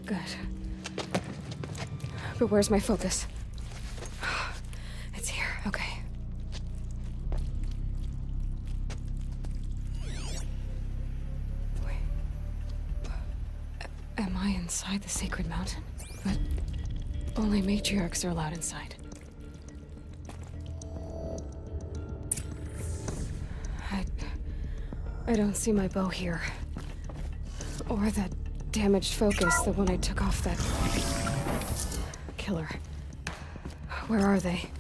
Good. But where's my focus? It's here, okay. Wait. Am I inside the sacred mountain? But only matriarchs are allowed inside. I don't see my bow here. Or that damaged focus, the one I took off that killer. Where are they?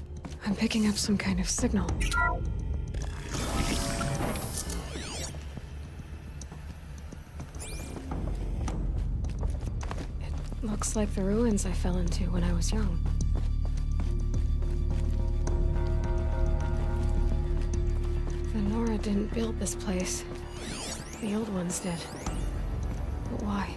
I'm picking up some kind of signal. It looks like the ruins I fell into when I was young. The Nora didn't build this place. The old ones did. But why?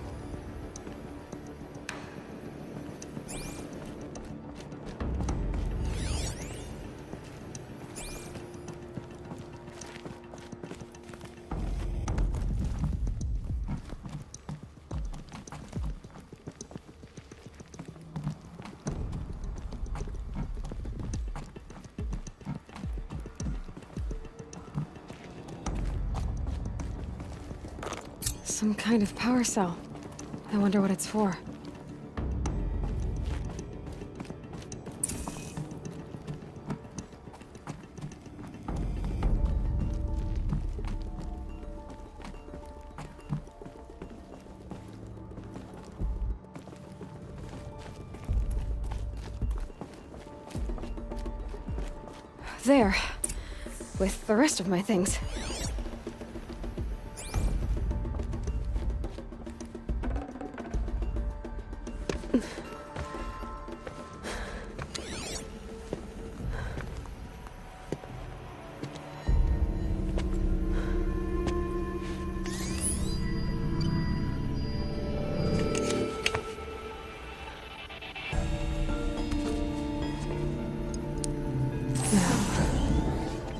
Some kind of power cell. I wonder what it's for. There. With the rest of my things.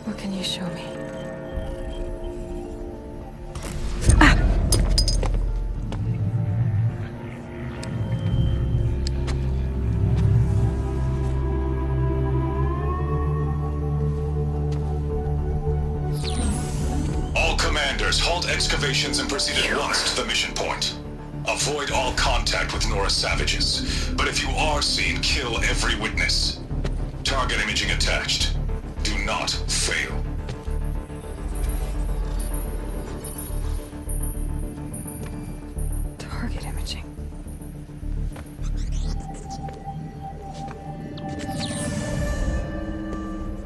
What can you show me? All commanders, halt excavations and proceed at once to the mission point. Avoid all contact with Nora savages, but if you are seen, kill every witness. Target imaging attached. Do not fail. Target imaging.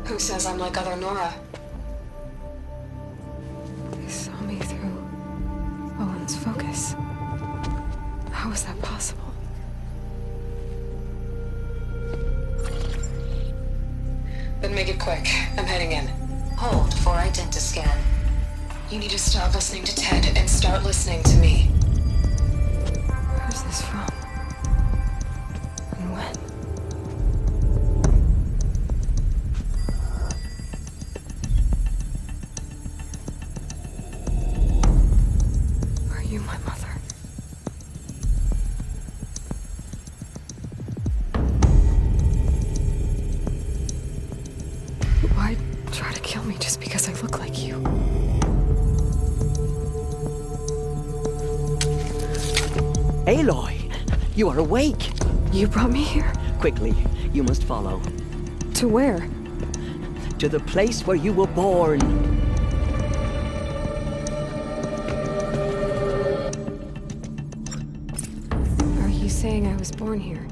Who says I'm like other Nora? They saw me through Owen's focus. How is that possible? Then make it quick. I'm heading in. Hold for identiscan. You need to stop listening to Ted and start listening to me. Where's this from? And when? Are you my mother? Why try to kill me just because I look like you? Aloy, you are awake. You brought me here? Quickly, you must follow. To where? To the place where you were born. Are you saying I was born here?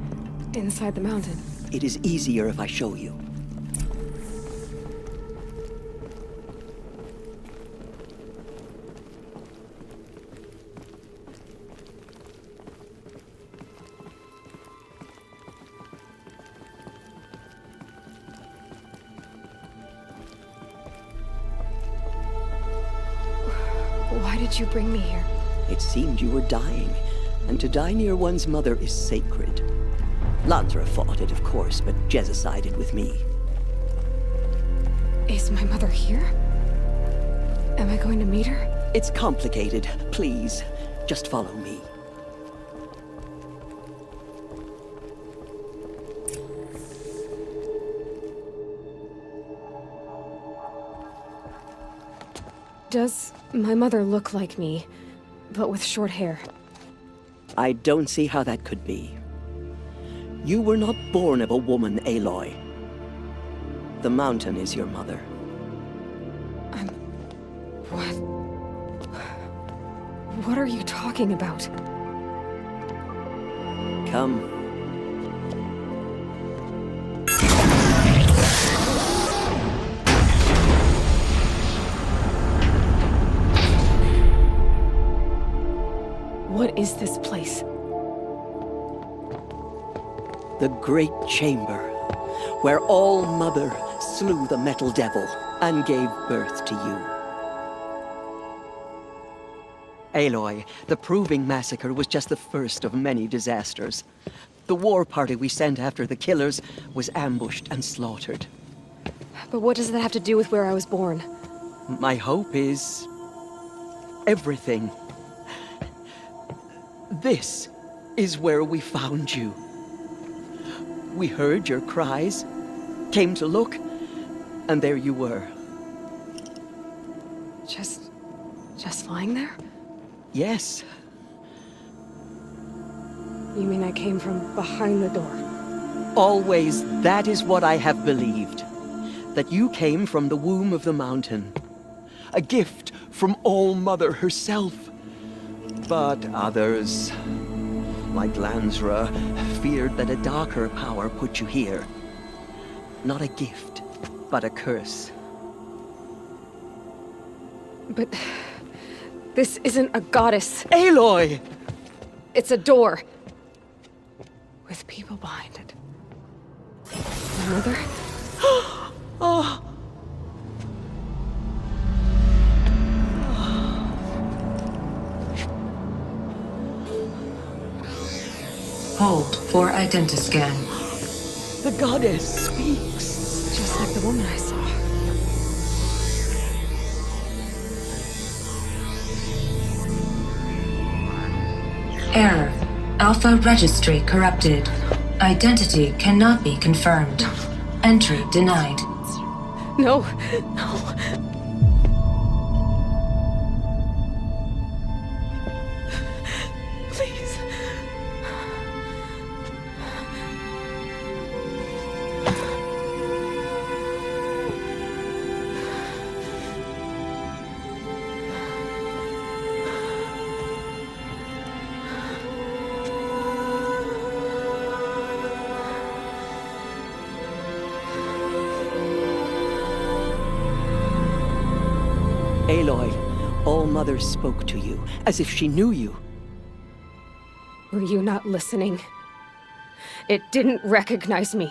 Inside the mountain? It is easier if I show you. Why did you bring me here? It seemed you were dying, and to die near one's mother is sacred. Landra fought it, of course, but Jezza sided with me. Is my mother here? Am I going to meet her? It's complicated. Please, just follow me. Does my mother look like me, but with short hair? I don't see how that could be. You were not born of a woman, Aloy. The mountain is your mother. What? What are you talking about? Come. What is this place? The Great Chamber, where All-Mother slew the Metal Devil and gave birth to you. Aloy, the Proving Massacre was just the first of many disasters. The war party we sent after the killers was ambushed and slaughtered. But what does that have to do with where I was born? My hope is... everything. This is where we found you. We heard your cries, came to look, and there you were. Just lying there? Yes. You mean I came from behind the door? Always that is what I have believed. That you came from the womb of the mountain. A gift from All-Mother herself. But others, like Lansra, feared that a darker power put you here. Not a gift, but a curse. But... this isn't a goddess. Aloy! It's a door. With people behind it. My mother? Oh! Hold for identiscan. The goddess speaks. Just like the woman I saw. Error. Alpha registry corrupted. Identity cannot be confirmed. Entry denied. No, no. Please. Aloy, All-Mother spoke to you, as if she knew you. Were you not listening? It didn't recognize me.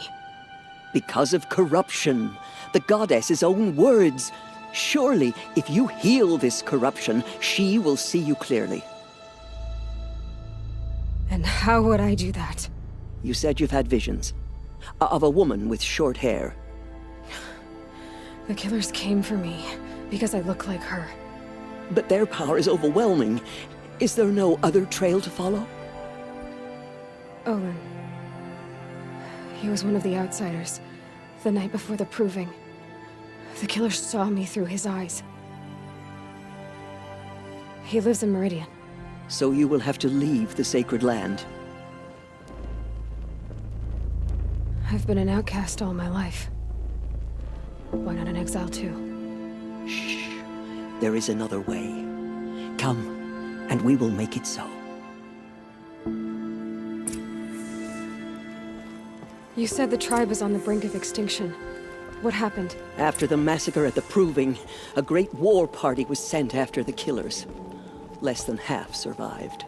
Because of corruption. The goddess's own words. Surely, if you heal this corruption, she will see you clearly. And how would I do that? You said you've had visions. Of a woman with short hair. The killers came for me because I look like her. But their power is overwhelming. Is there no other trail to follow? Owen. He was one of the outsiders. The night before the Proving. The killers saw me through his eyes. He lives in Meridian. So you will have to leave the sacred land. I've been an outcast all my life. Why not an exile too? Shh. There is another way. Come, and we will make it so. You said the tribe is on the brink of extinction. What happened? After the massacre at the Proving, a great war party was sent after the killers. Less than half survived.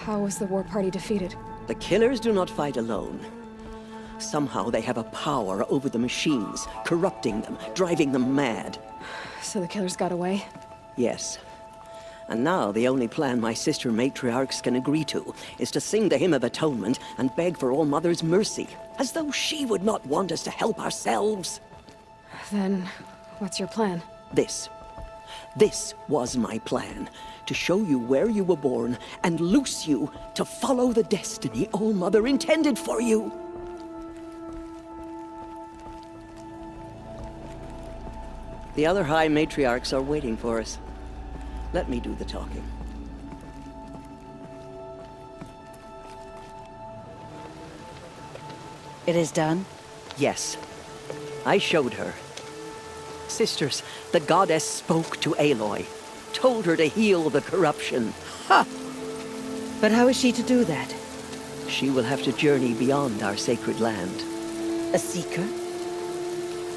How was the war party defeated? The killers do not fight alone. Somehow they have a power over the machines, corrupting them, driving them mad. So the killers got away? Yes. And now the only plan my sister matriarchs can agree to is to sing the Hymn of Atonement and beg for All-Mother's mercy, as though she would not want us to help ourselves. Then, what's your plan? This was my plan, to show you where you were born and loose you to follow the destiny All-Mother intended for you. The other High Matriarchs are waiting for us. Let me do the talking. It is done? Yes. I showed her. Sisters, the goddess spoke to Aloy. Told her to heal the corruption. Ha! But how is she to do that? She will have to journey beyond our sacred land. A seeker?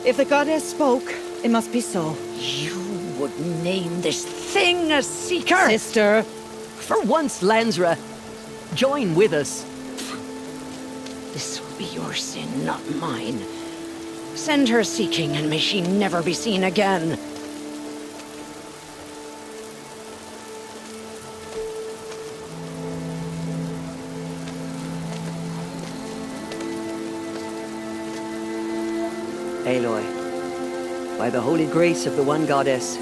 If the goddess spoke, it must be so. You would name this thing a seeker? Sister! For once, Lansra, join with us. This will be your sin, not mine. Send her seeking, and may she never be seen again. Aloy, by the holy grace of the One Goddess,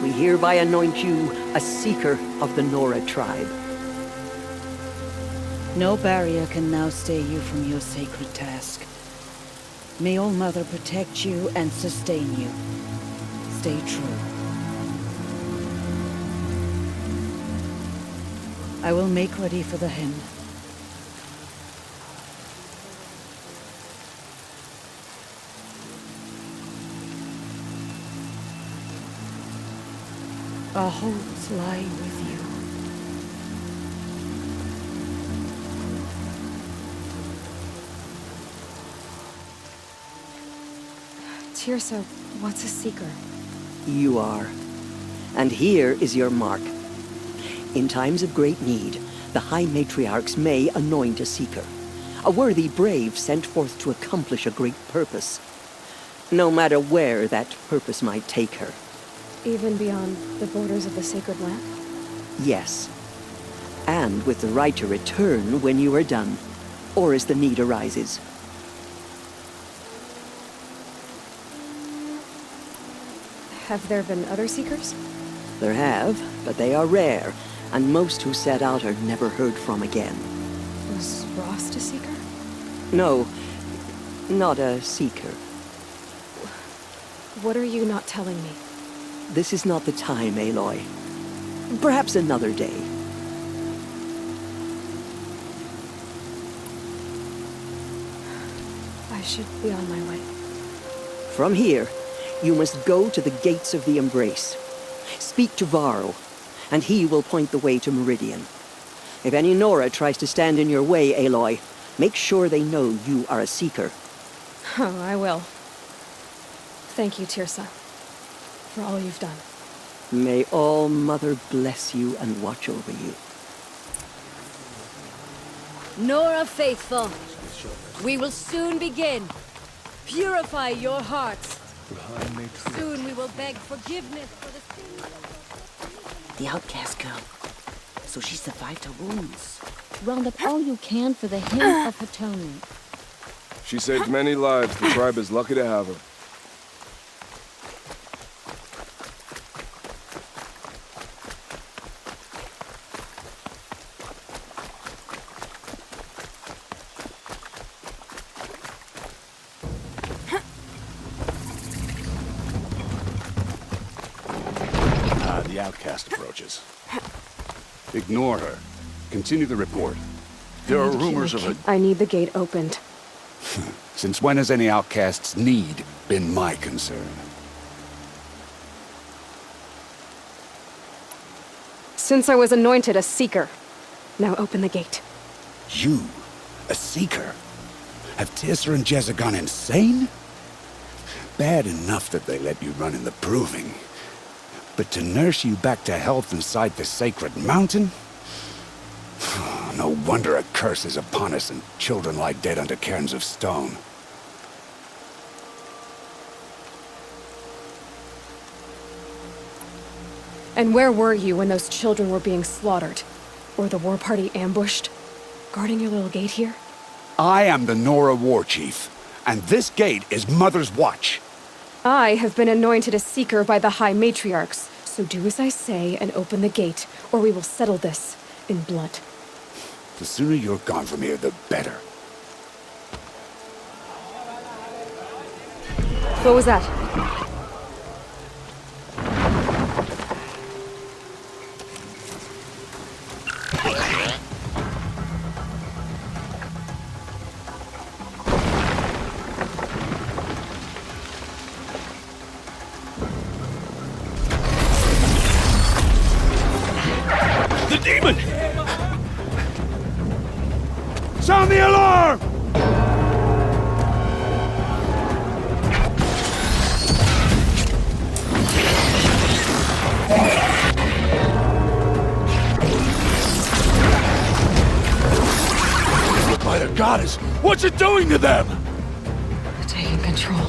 we hereby anoint you a seeker of the Nora tribe. No barrier can now stay you from your sacred task. May All Mother protect you and sustain you. Stay true. I will make ready for the hymn. Our hopes lie with you. Tirsa, what's a seeker? You are. And here is your mark. In times of great need, the High Matriarchs may anoint a seeker. A worthy brave sent forth to accomplish a great purpose. No matter where that purpose might take her. Even beyond the borders of the sacred land? Yes. And with the right to return when you are done, or as the need arises. Have there been other seekers? There have, but they are rare, and most who set out are never heard from again. Was Rost a seeker? No, not a seeker. What are you not telling me? This is not the time, Aloy. Perhaps another day. I should be on my way. From here, you must go to the gates of the Embrace. Speak to Varl, and he will point the way to Meridian. If any Nora tries to stand in your way, Aloy, make sure they know you are a seeker. Oh, I will. Thank you, Tirsa, for all you've done. May All Mother bless you and watch over you. Nora faithful, we will soon begin. Purify your hearts. Soon we will beg forgiveness for the sins. The outcast girl. So she survived her wounds. Round up all you can for the hymn of atonement. She saved many lives. The tribe is lucky to have her. The outcast approaches. Ignore her. Continue the report. There are rumors of a... I need the gate opened. Since when has any outcast's need been my concern? Since I was anointed a seeker. Now open the gate. You? A seeker? Have Tirsa and Jezza gone insane? Bad enough that they let you run in the Proving. But to nurse you back to health inside the sacred mountain? No wonder a curse is upon us and children lie dead under cairns of stone. And where were you when those children were being slaughtered? Or the war party ambushed? Guarding your little gate here? I am the Nora War Chief, and this gate is Mother's watch. I have been anointed a seeker by the High Matriarchs, so do as I say and open the gate, or we will settle this in blood. The sooner you're gone from here, the better. What was that? demon! Sound the alarm! By the goddess, what's it doing to them? Taking control.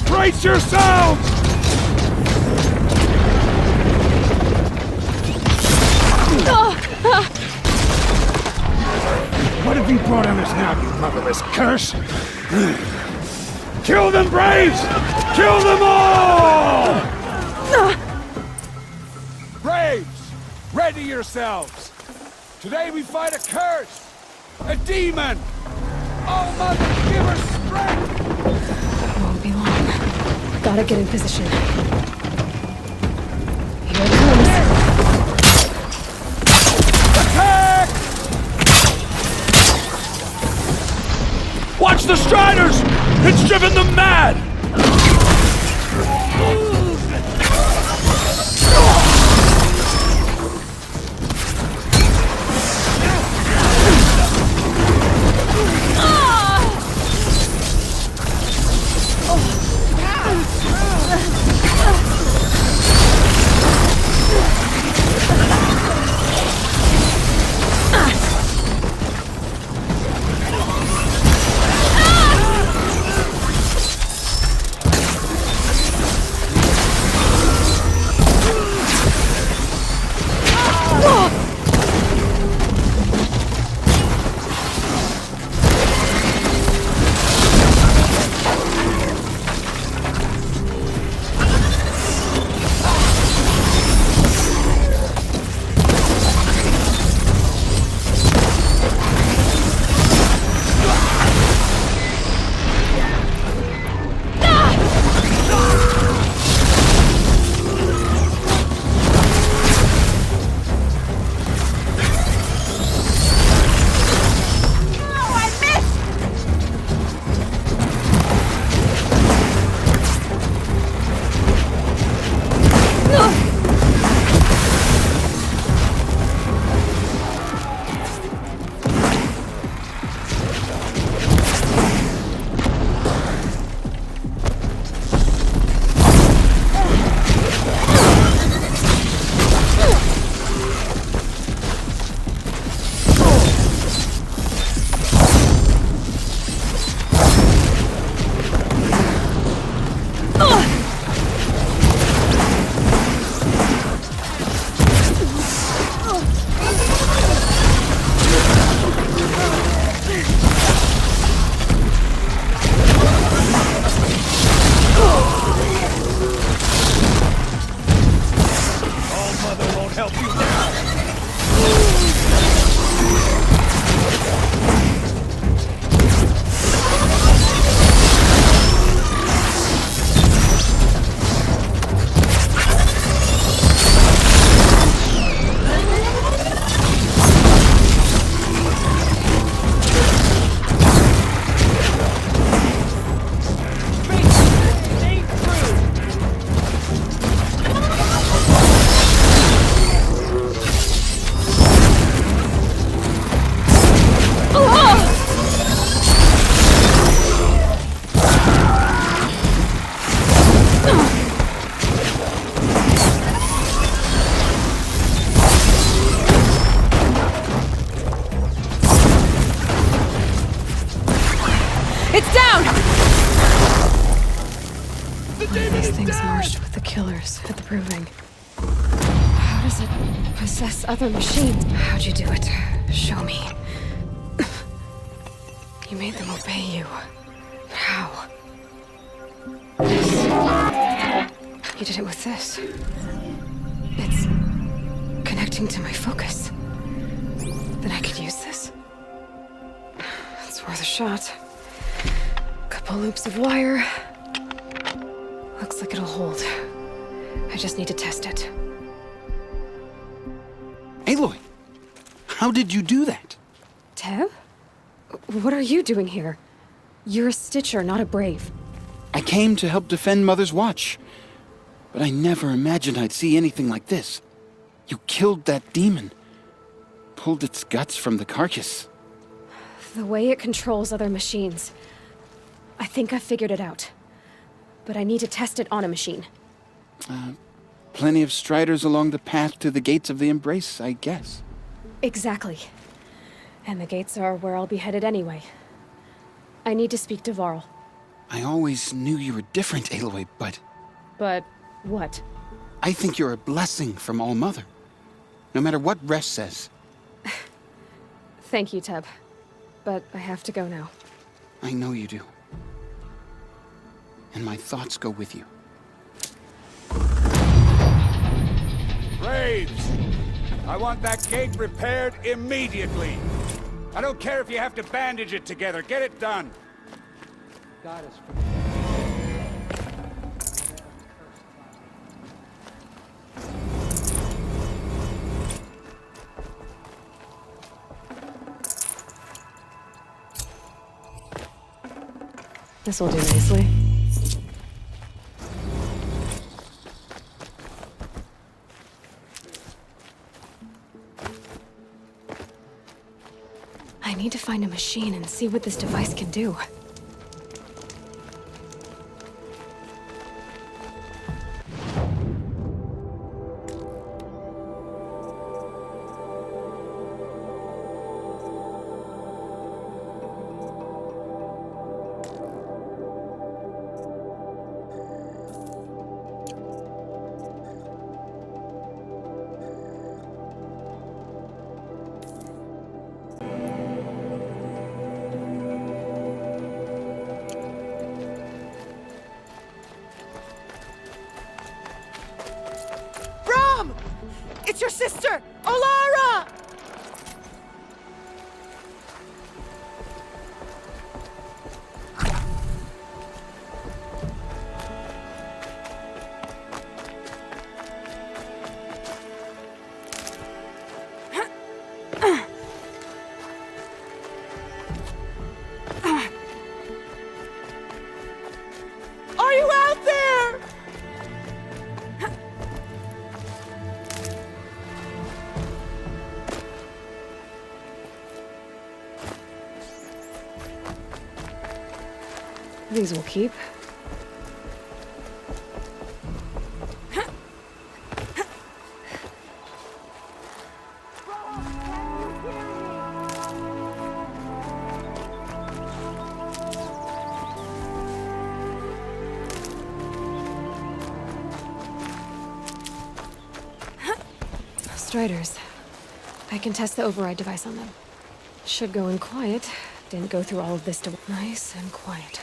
Brace yourselves! What have you brought on us now, you motherless curse? Kill them, Braves! Kill them all! Braves, ready yourselves! Today we fight a curse! A demon! Oh, Mother, give her strength! Won't be long. Gotta get in position. Here it comes. Attack! Watch the Striders! It's driven them mad! It's down! These things marched with the killers at the Proving. How does it possess other machines? How'd you do it? Show me. You made them obey you. How? This. You did it with this. It's connecting to my focus. Then I could use this. It's worth a shot. Couple loops of wire. Looks like it'll hold. I just need to test it. Aloy, how did you do that? Tev? What are you doing here? You're a Stitcher, not a Brave. I came to help defend Mother's Watch. But I never imagined I'd see anything like this. You killed that demon. Pulled its guts from the carcass. The way it controls other machines. I think I figured it out. But I need to test it on a machine. Plenty of striders along the path to the gates of the Embrace, I guess. Exactly. And the gates are where I'll be headed anyway. I need to speak to Varl. I always knew you were different, Aloy, but... But what? I think you're a blessing from All Mother. No matter what Resh says. Thank you, Teb. But I have to go now. I know you do. And my thoughts go with you. Braves! I want that gate repaired immediately. I don't care if you have to bandage it together. Get it done. This'll do nicely. I need to find a machine and see what this device can do. It's your sister, Olara! Are you out there? These will keep. Striders. I can test the override device on them. Should go in quiet. Didn't go through all of this to... Nice and quiet.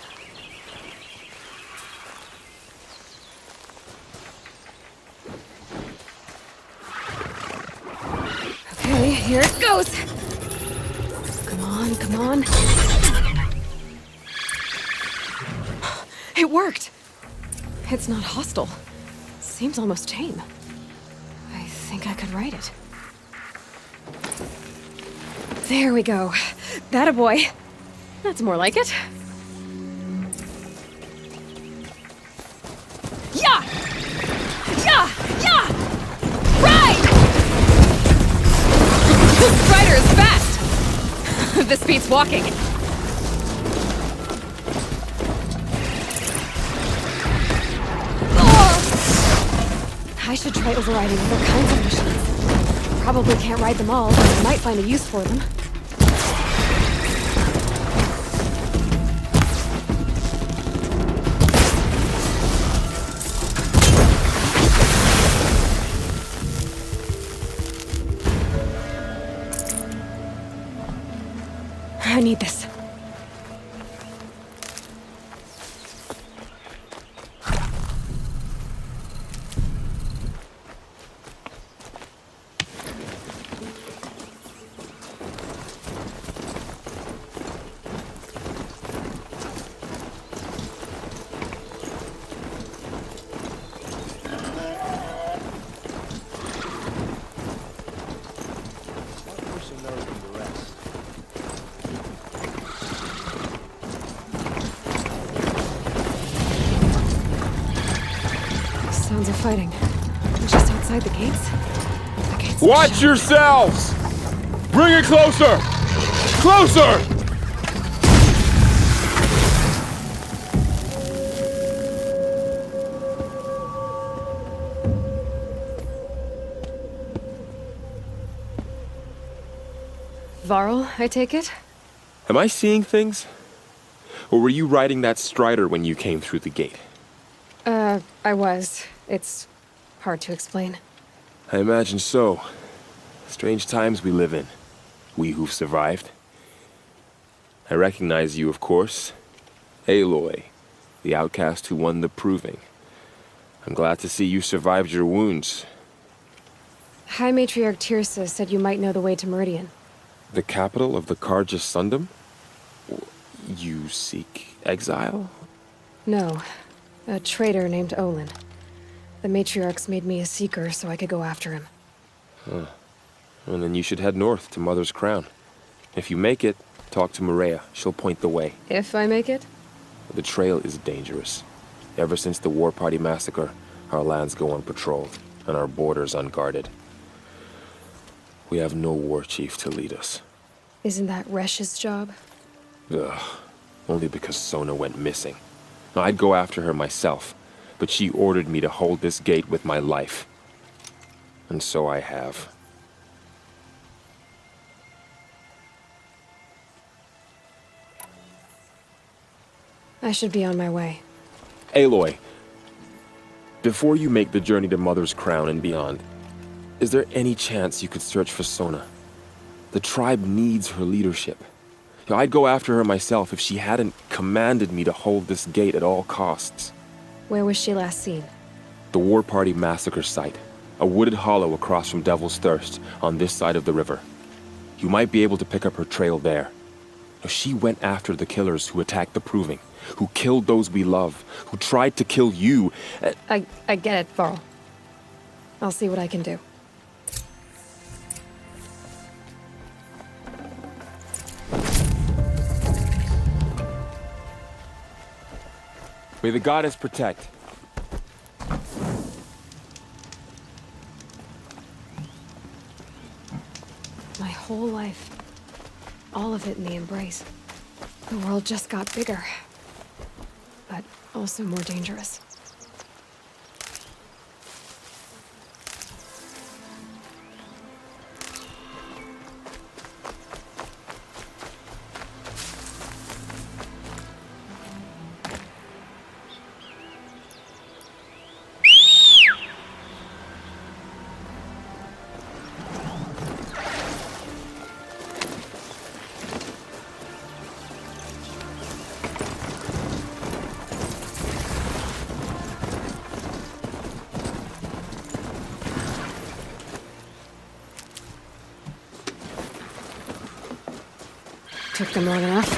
Okay, here it goes! Come on, come on. It worked! It's not hostile. Seems almost tame. I think I could ride it. There we go. That-a boy. That's more like it. Yeah! Yeah! Yeah! Ride! This rider is fast! This beats walking. Oh! I should try overriding other kinds of machines. Probably can't ride them all, but I might find a use for them. I need this. Sounds of fighting. Just outside the gates? The gates. Watch yourselves! Bring it closer! Closer! Varl, I take it? Am I seeing things? Or were you riding that strider when you came through the gate? I was. It's hard to explain. I imagine so. Strange times we live in. We who've survived. I recognize you, of course. Aloy, the outcast who won the proving. I'm glad to see you survived your wounds. High Matriarch Tirsa said you might know the way to Meridian. The capital of the Karja Sundom? You seek exile? No. A traitor named Olin. The Matriarchs made me a seeker so I could go after him. Huh. Well, then you should head north to Mother's Crown. If you make it, talk to Maria. She'll point the way. If I make it? The trail is dangerous. Ever since the War Party massacre, our lands go unpatrolled, and our borders unguarded. We have no war chief to lead us. Isn't that Resh's job? Ugh. Only because Sona went missing. Now, I'd go after her myself, but she ordered me to hold this gate with my life. And so I have. I should be on my way. Aloy, before you make the journey to Mother's Crown and beyond, is there any chance you could search for Sona? The tribe needs her leadership. I'd go after her myself if she hadn't commanded me to hold this gate at all costs. Where was she last seen? The War Party massacre site. A wooded hollow across from Devil's Thirst, on this side of the river. You might be able to pick up her trail there. She went after the killers who attacked the Proving, who killed those we love, who tried to kill you. I get it, Varl. I'll see what I can do. May the goddess protect. My whole life. All of it in the embrace. The world just got bigger. But also more dangerous. Took them long enough.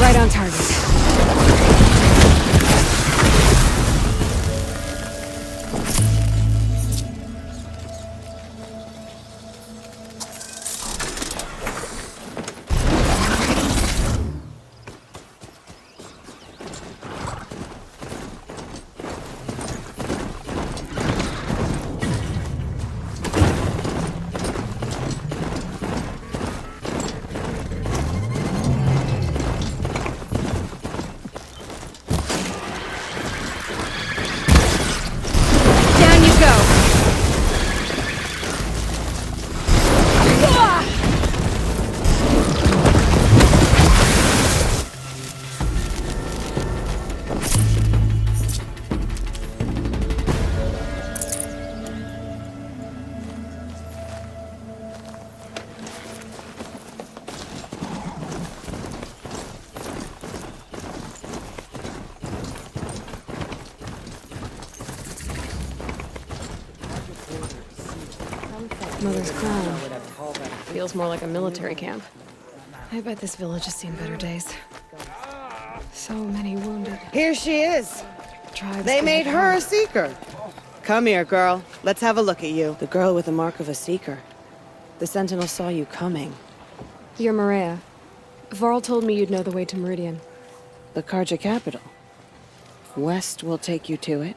Right on target. Mother's Crown. Feels more like a military camp. I bet this village has seen better days. So many wounded. Here she is. Tribes They give made it her all. a seeker. Come here, girl. Let's have a look at you. The girl with the mark of a seeker. The Sentinel saw you coming. You're Maria. Varl told me you'd know the way to Meridian. The Karja capital. West will take you to it,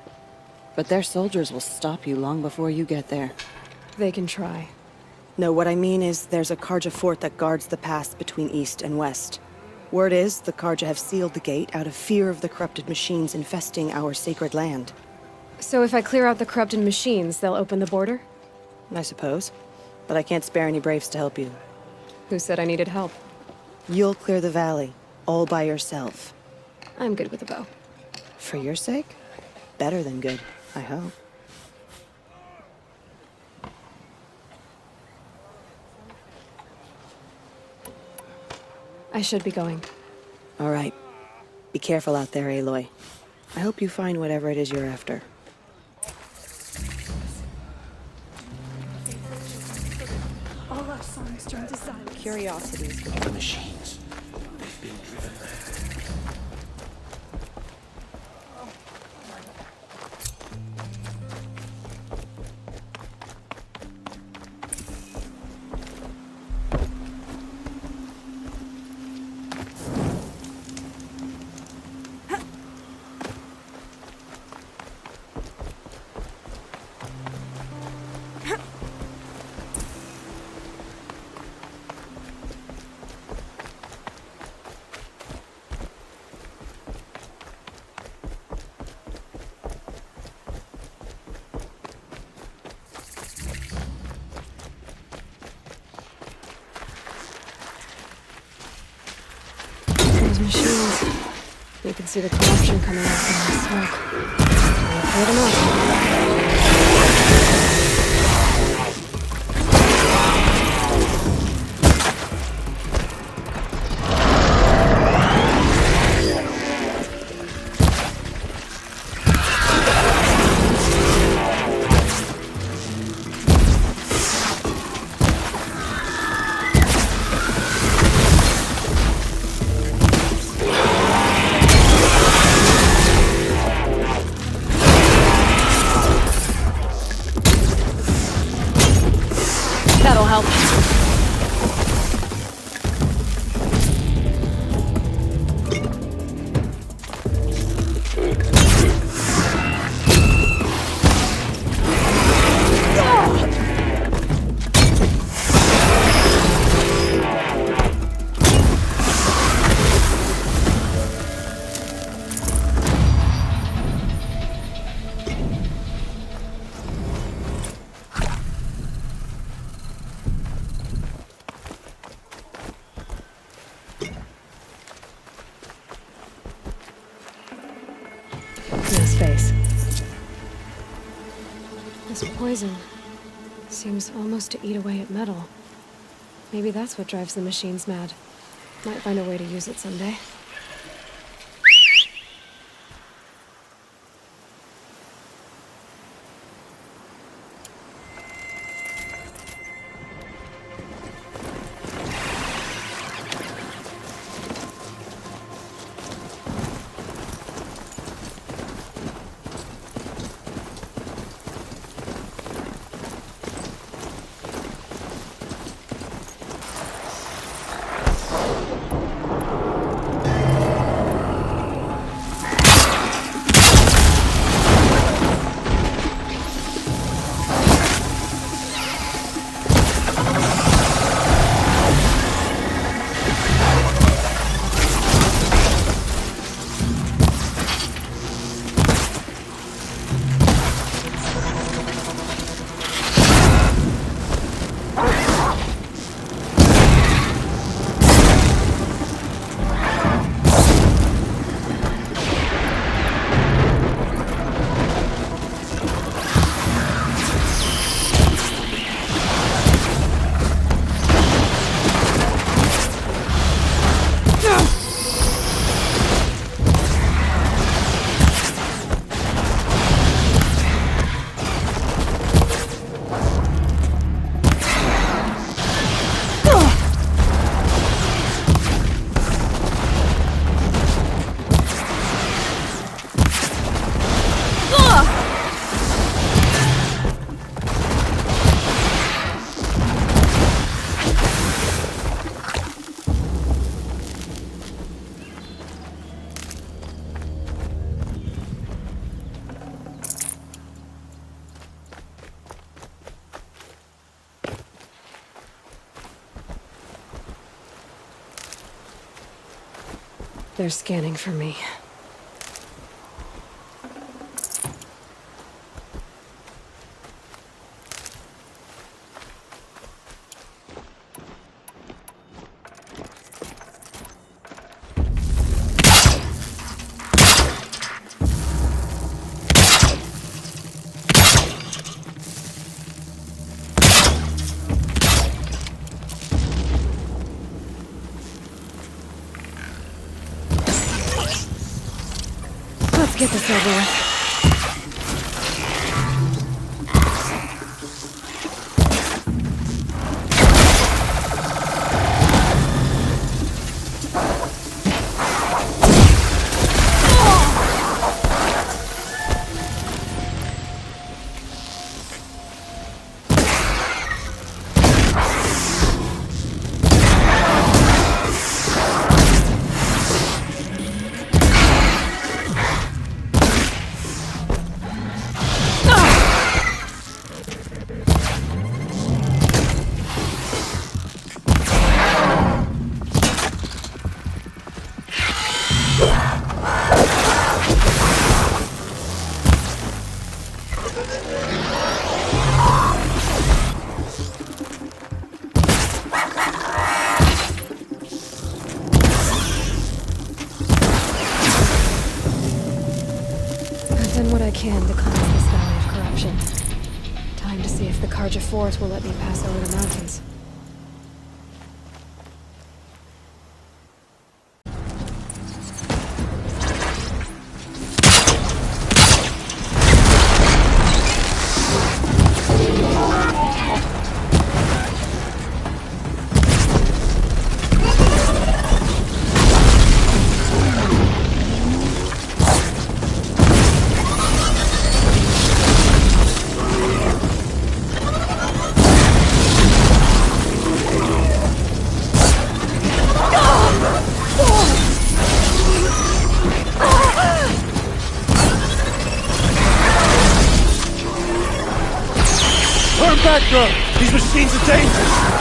but their soldiers will stop you long before you get there. They can try. No, what I mean is there's a Karja fort that guards the pass between East and West. Word is the Karja have sealed the gate out of fear of the corrupted machines infesting our sacred land. So if I clear out the corrupted machines, they'll open the border? I suppose. But I can't spare any braves to help you. Who said I needed help? You'll clear the valley, all by yourself. I'm good with a bow. For your sake? Better than good, I hope. I should be going. All right. Be careful out there, Aloy. I hope you find whatever it is you're after. All our songs turn to silence. Curiosities. The machines. They've been driven there. Those machines. You can see the corruption coming out from the smoke. I'll clear them up. That'll help. Nice face. This poison seems almost to eat away at metal. Maybe that's what drives the machines mad. Might find a way to use it someday. They're scanning for me. Let's get this over with. I've done what I can to cleanse this valley of corruption. Time to see if the Karja Fort will let me pass over the mountains. Turn back, girl! These machines are dangerous!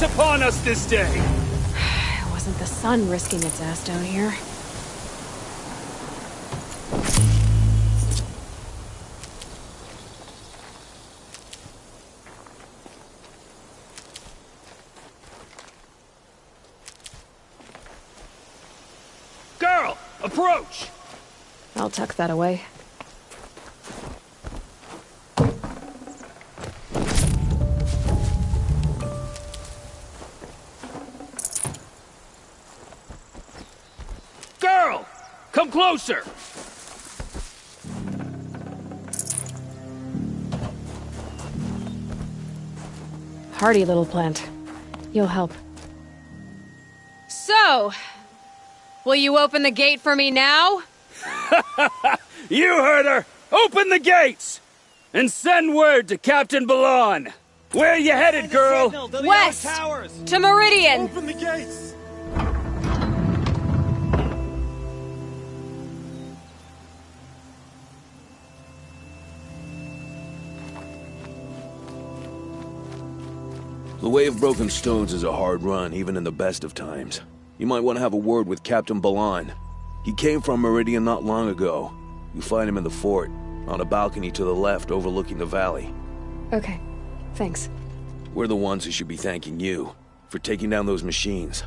Upon us this day! It wasn't the sun risking its ass down here. Girl! Approach! I'll tuck that away. Girl! Come closer! Hardy little plant. You'll help. So, will you open the gate for me now? You heard her! Open the gates! And send word to Captain Balon! Where are you headed, girl? West! To Meridian! Open the gates! The Way of Broken Stones is a hard run, even in the best of times. You might want to have a word with Captain Balon. He came from Meridian not long ago. You find him in the fort, on a balcony to the left overlooking the valley. Okay, thanks. We're the ones who should be thanking you for taking down those machines.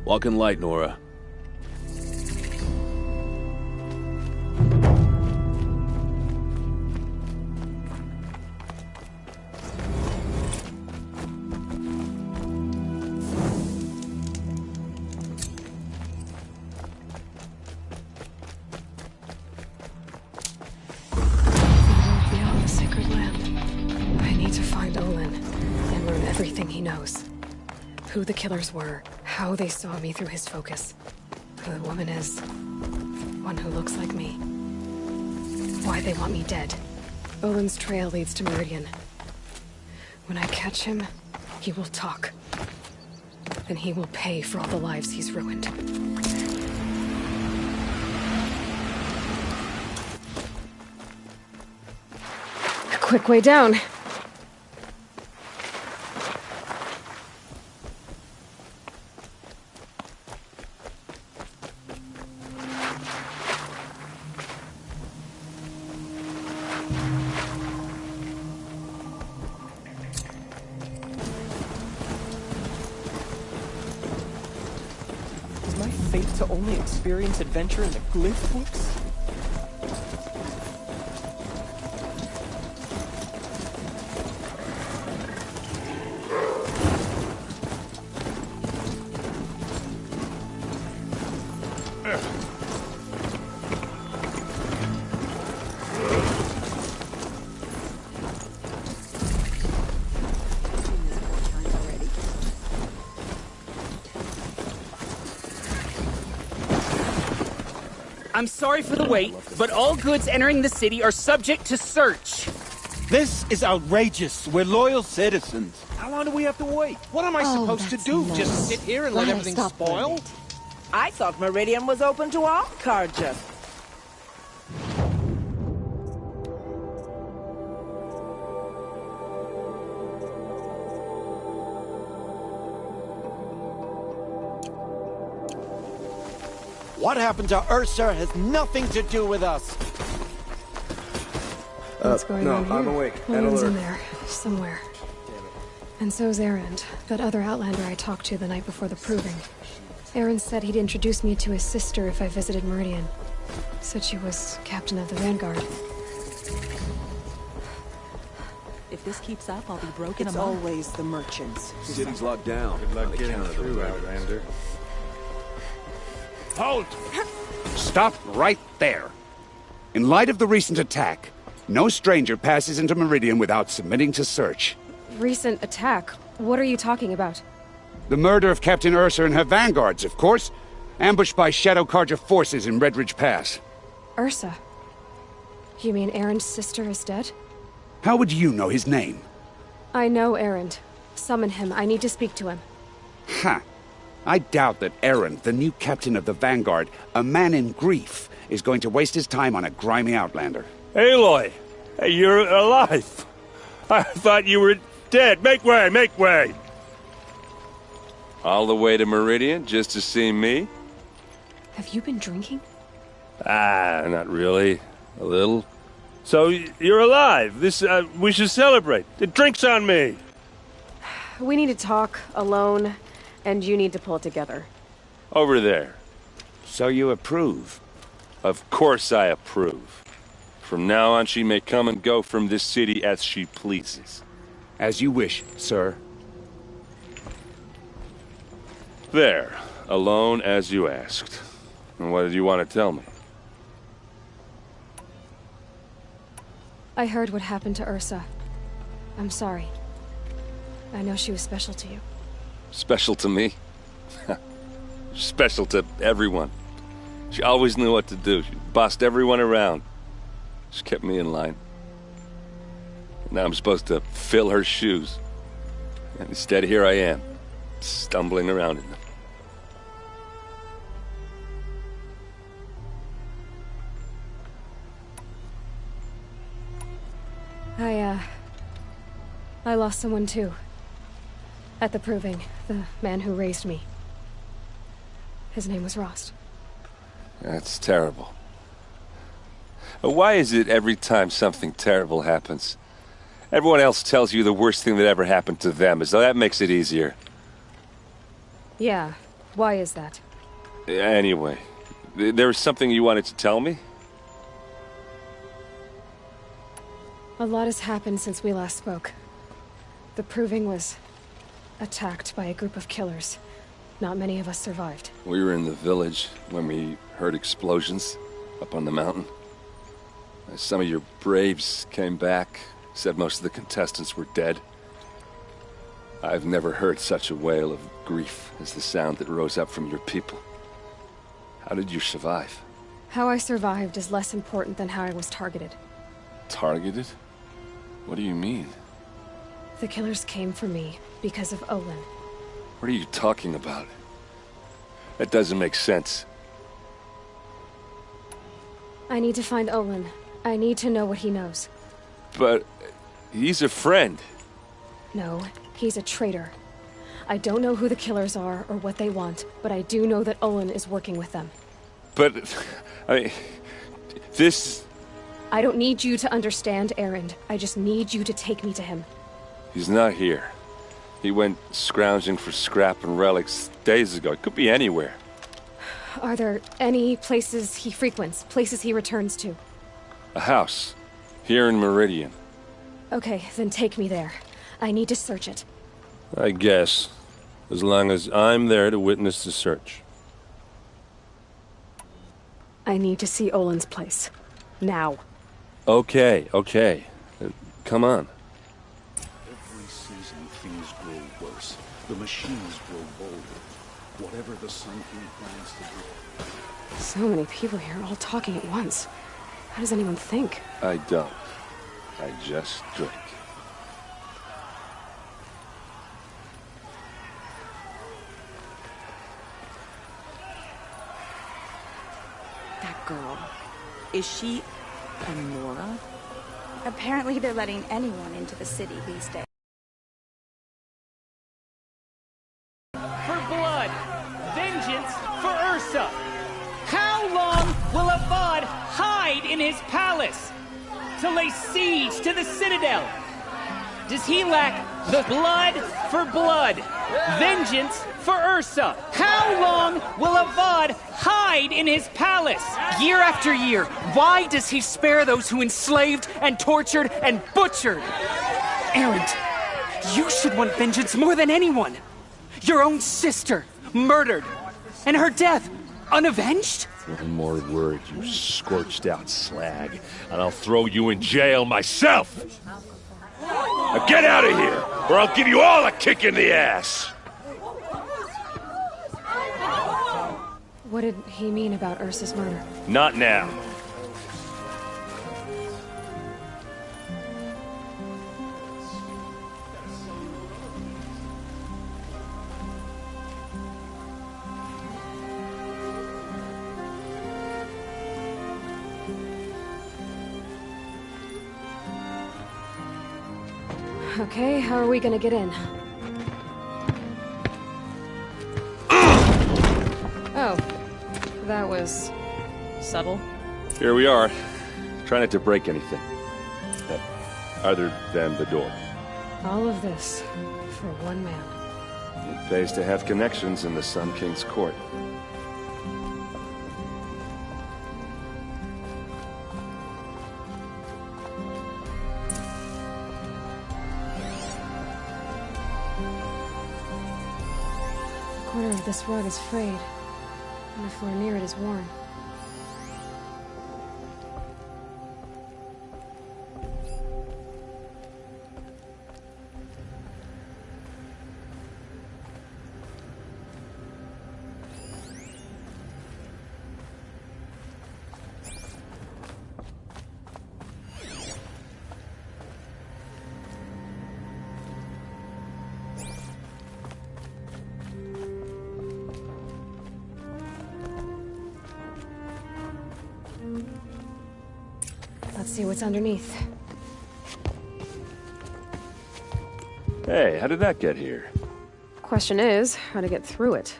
Walk in light, Nora. Beyond the sacred land. I need to find Olin and learn everything he knows. Who the killers were, how they saw me through his focus, who the woman is, one who looks like me, why they want me dead. Olin's trail leads to Meridian. When I catch him, he will talk. And he will pay for all the lives he's ruined. A quick way down. Is my fate to only experience adventure in the glyph books? I'm sorry for the wait, but all goods entering the city are subject to search. This is outrageous. We're loyal citizens. How long do we have to wait? What am I supposed to do? Just sit here and let everything spoil? I thought Meridian was open to all Carja. What happened to Ursa has nothing to do with us. What's going on here? I'm awake. Olin's in there, somewhere. And so's Erend, that other Outlander I talked to the night before the proving. Erend said he'd introduce me to his sister if I visited Meridian. Said she was captain of the Vanguard. If this keeps up, I'll be broken It's among. always the merchants. City's locked down. Good luck on getting account of the through, raid. Outlander. Halt! Stop right there. In light of the recent attack, no stranger passes into Meridian without submitting to search. Recent attack? What are you talking about? The murder of Captain Ursa and her vanguards, of course. Ambushed by Shadow Carja forces in Redridge Pass. Ursa? You mean Erend's sister is dead? How would you know his name? I know Erend. Summon him. I need to speak to him. Ha! I doubt that Erend, the new captain of the Vanguard, a man in grief, is going to waste his time on a grimy outlander. Aloy! Hey, you're alive! I thought you were dead. Make way, make way! All the way to Meridian just to see me? Have you been drinking? Ah, not really. A little. So, you're alive. We should celebrate. The drink's on me. We need to talk, alone, and you need to pull it together. Over there. So you approve? Of course I approve. From now on, she may come and go from this city as she pleases. As you wish, sir. There. Alone as you asked. And what did you want to tell me? I heard what happened to Ursa. I'm sorry. I know she was special to you. Special to me? Special to everyone. She always knew what to do. She bossed everyone around. She kept me in line. Now I'm supposed to fill her shoes. And instead, here I am, stumbling around in them. I lost someone too. At the Proving, the man who raised me. His name was Rost. That's terrible. Why is it every time something terrible happens, everyone else tells you the worst thing that ever happened to them, as though that makes it easier? Yeah, why is that? Anyway, there was something you wanted to tell me? A lot has happened since we last spoke. The Proving was attacked by a group of killers. Not many of us survived. We were in the village when we heard explosions up on the mountain. Some of your braves came back, said most of the contestants were dead. I've never heard such a wail of grief as the sound that rose up from your people. How did you survive? How I survived is less important than how I was targeted. Targeted? What do you mean? The killers came for me because of Olin. What are you talking about? That doesn't make sense. I need to find Olin. I need to know what he knows. But he's a friend. No, he's a traitor. I don't know who the killers are or what they want, but I do know that Olin is working with them. But, I mean, this... I don't need you to understand, Erend. I just need you to take me to him. He's not here. He went scrounging for scrap and relics days ago. It could be anywhere. Are there any places he frequents, places he returns to? A house. Here in Meridian. Okay, then take me there. I need to search it. I guess. As long as I'm there to witness the search. I need to see Olin's place. Now. Okay. Come on. Every season, things grow worse. The machines grow bolder. Whatever the Sun King plans to do. So many people here, all talking at once. How does anyone think? I don't. I just drink. That girl. Is she a Nora? Apparently they're letting anyone into the city these days. For blood! Vengeance for Ursa! How long will Avad hide in his palace? To lay siege to the Citadel? Does he lack the blood for blood? Vengeance for Ursa! How long will Avad hide in his palace? Year after year, why does he spare those who enslaved and tortured and butchered? Erend, you should want vengeance more than anyone. Your own sister, murdered, and her death, unavenged? One more word, you scorched out slag, and I'll throw you in jail myself! Now get out of here, or I'll give you all a kick in the ass! What did he mean about Ursa's murder? Not now. Okay, how are we gonna get in? Oh, that was subtle. Here we are. Try not to break anything. Other than the door. All of this for one man. It pays to have connections in the Sun King's court. A corner of this rug is frayed, and the floor near it is worn. Let's see what's underneath. Hey, how did that get here? Question is, how to get through it.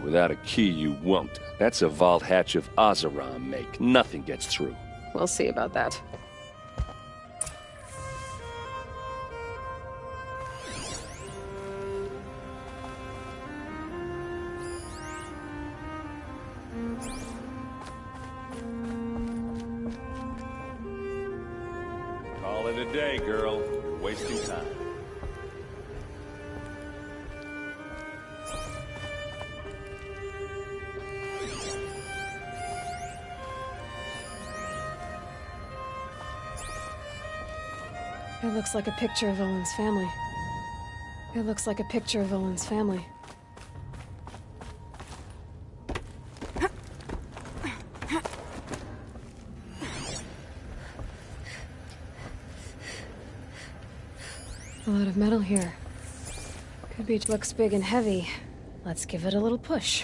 Without a key, you won't. That's a vault hatch of Azeron make. Nothing gets through. We'll see about that. Call it a day, girl. You're wasting time. It looks like a picture of Olin's family. It looks like a picture of Olin's family. A lot of metal here. Could be. Looks big and heavy. Let's give it a little push.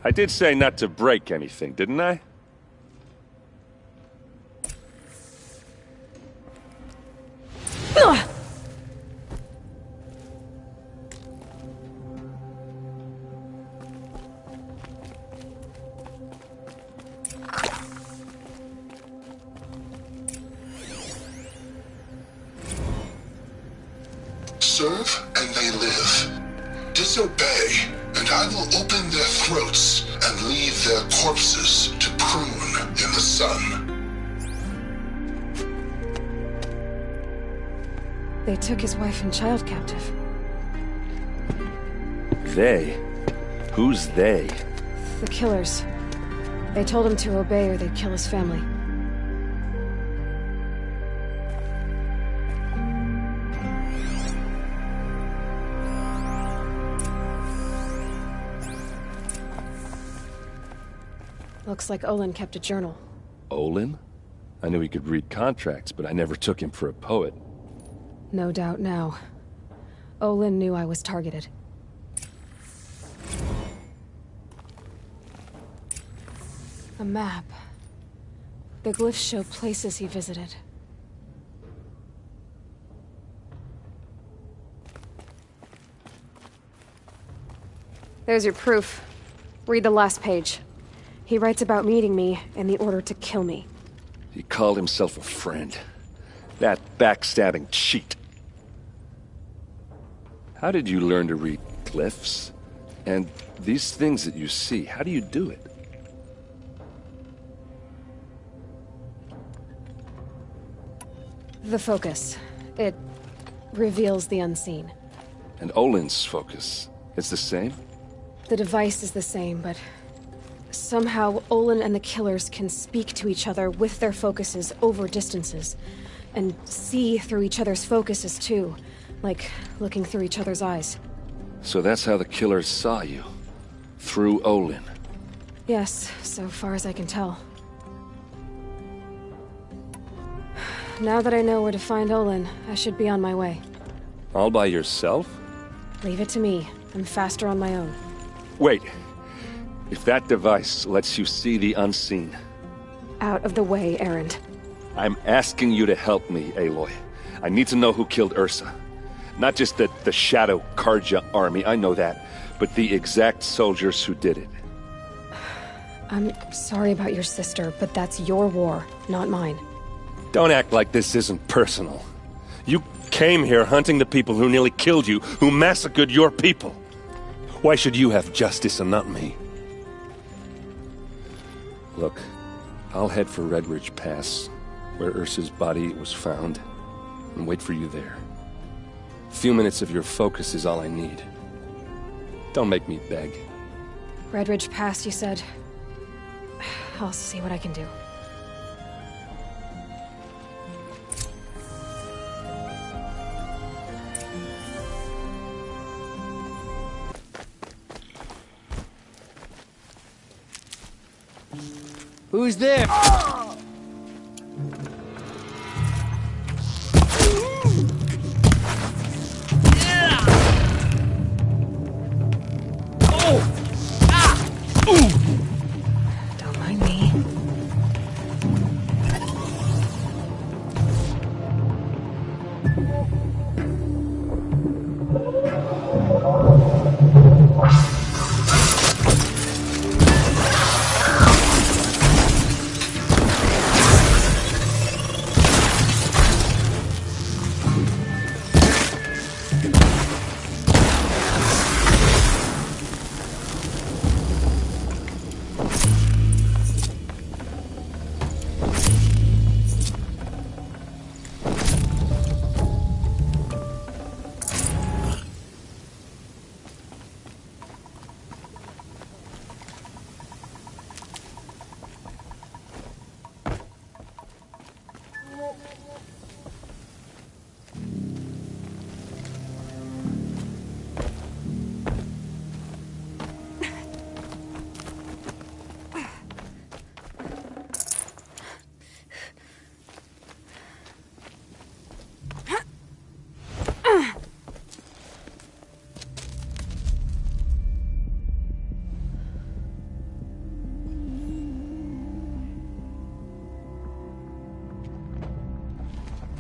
I did say not to break anything, didn't I? Serve and they live. Disobey, and I will open their throats and leave their corpses to prune in the sun. They took his wife and child captive. They? Who's they? The killers. They told him to obey or they'd kill his family. Looks like Olin kept a journal. Olin? I knew he could read contracts, but I never took him for a poet. No doubt now. Olin knew I was targeted. A map. The glyphs show places he visited. There's your proof. Read the last page. He writes about meeting me and the order to kill me. He called himself a friend. That backstabbing cheat. How did you learn to read glyphs? And these things that you see, how do you do it? The focus. It reveals the unseen. And Olin's focus, it's the same? The device is the same, but somehow Olin and the killers can speak to each other with their focuses over distances. And see through each other's focuses too. Like looking through each other's eyes. So that's how the killers saw you? Through Olin? Yes, so far as I can tell. Now that I know where to find Olin, I should be on my way. All by yourself? Leave it to me. I'm faster on my own. Wait. If that device lets you see the unseen... Out of the way, Erend. I'm asking you to help me, Aloy. I need to know who killed Ursa. Not just the Shadow Karja army, I know that, but the exact soldiers who did it. I'm sorry about your sister, but that's your war, not mine. Don't act like this isn't personal. You came here hunting the people who nearly killed you, who massacred your people. Why should you have justice and not me? Look, I'll head for Redridge Pass, where Ursa's body was found, and wait for you there. A few minutes of your focus is all I need. Don't make me beg. Redridge Pass, you said? I'll see what I can do. Who's there? Don't mind me.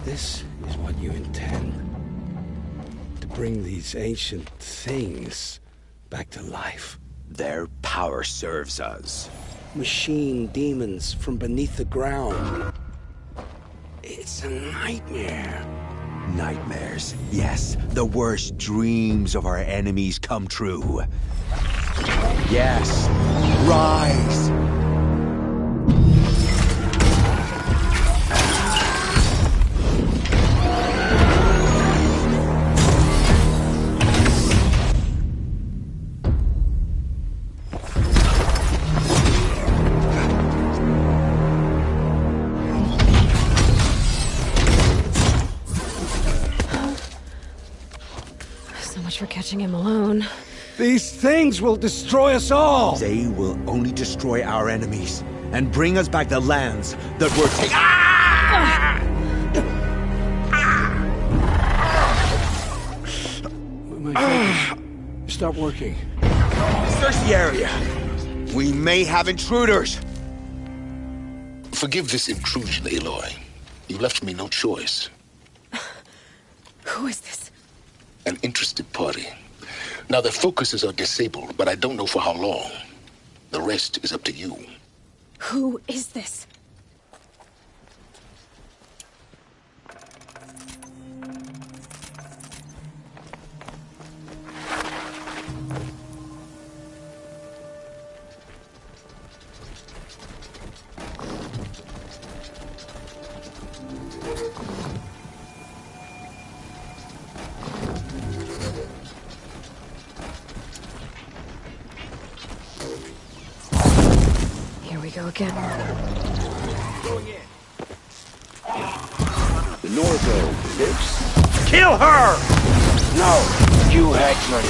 This is what you intend. To bring these ancient things back to life. Their power serves us. Machine demons from beneath the ground. It's a nightmare. Nightmares. Yes, the worst dreams of our enemies come true. Yes, rise! So much for catching him alone. These things will destroy us all! They will only destroy our enemies and bring us back the lands that were taken. My focus. Stop working. Search the area. We may have intruders. Forgive this intrusion, Aloy. You left me no choice. Who is this? An interested party. Now, their focuses are disabled, but I don't know for how long. The rest is up to you. Who is this? Go again. Going in. The Norgo, Vips. Kill her! No! You headsman!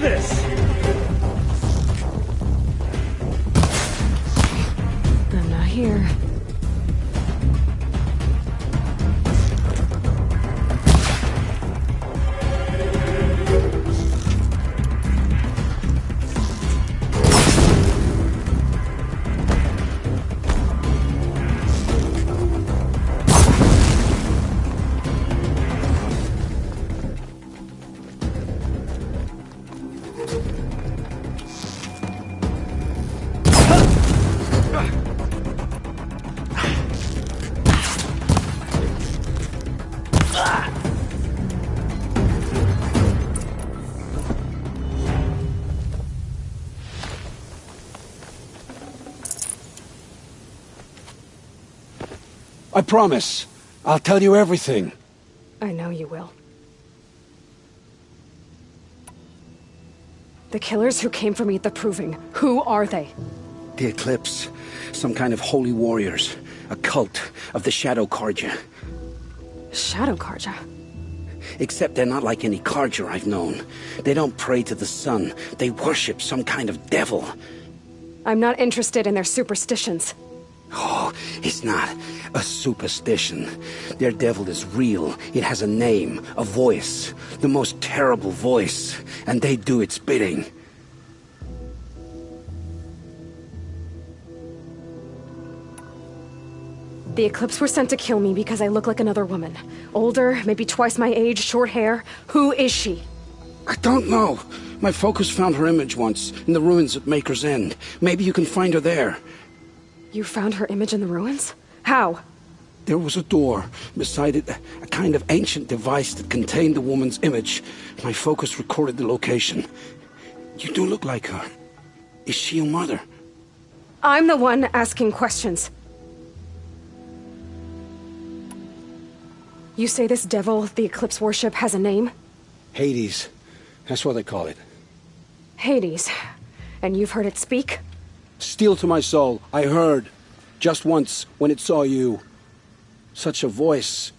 this! I'm not here. I promise. I'll tell you everything. I know you will. The killers who came for me at the Proving, who are they? The Eclipse. Some kind of holy warriors. A cult of the Shadow Carja. Shadow Carja? Except they're not like any Carja I've known. They don't pray to the sun. They worship some kind of devil. I'm not interested in their superstitions. Oh, it's not a superstition. Their devil is real. It has a name, a voice. The most terrible voice. And they do its bidding. The Eclipse were sent to kill me because I look like another woman. Older, maybe twice my age, short hair. Who is she? I don't know. My focus found her image once, in the ruins at Maker's End. Maybe you can find her there. You found her image in the ruins? How? There was a door. Beside it, a kind of ancient device that contained the woman's image. My focus recorded the location. You do look like her. Is she your mother? I'm the one asking questions. You say this devil the Eclipse worship has a name? Hades. That's what they call it. Hades. And you've heard it speak? Steel to my soul. I heard. Just once, when it saw you. Such a voice.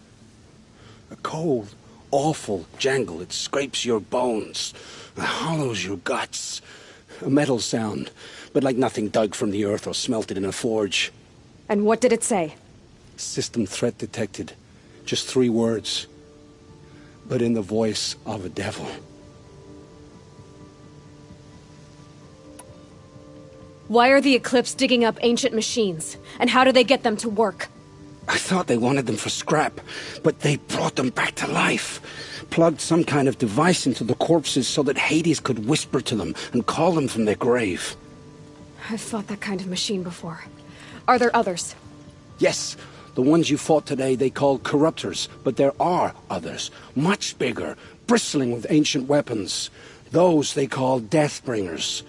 A cold, awful jangle. It scrapes your bones. It hollows your guts. A metal sound, but like nothing dug from the earth or smelted in a forge. And what did it say? System threat detected. Just 3 words. But in the voice of a devil. Why are the Eclipse digging up ancient machines? And how do they get them to work? I thought they wanted them for scrap, but they brought them back to life. Plugged some kind of device into the corpses so that Hades could whisper to them and call them from their grave. I've fought that kind of machine before. Are there others? Yes, the ones you fought today they called corruptors, but there are others, much bigger, bristling with ancient weapons. Those they call Deathbringers.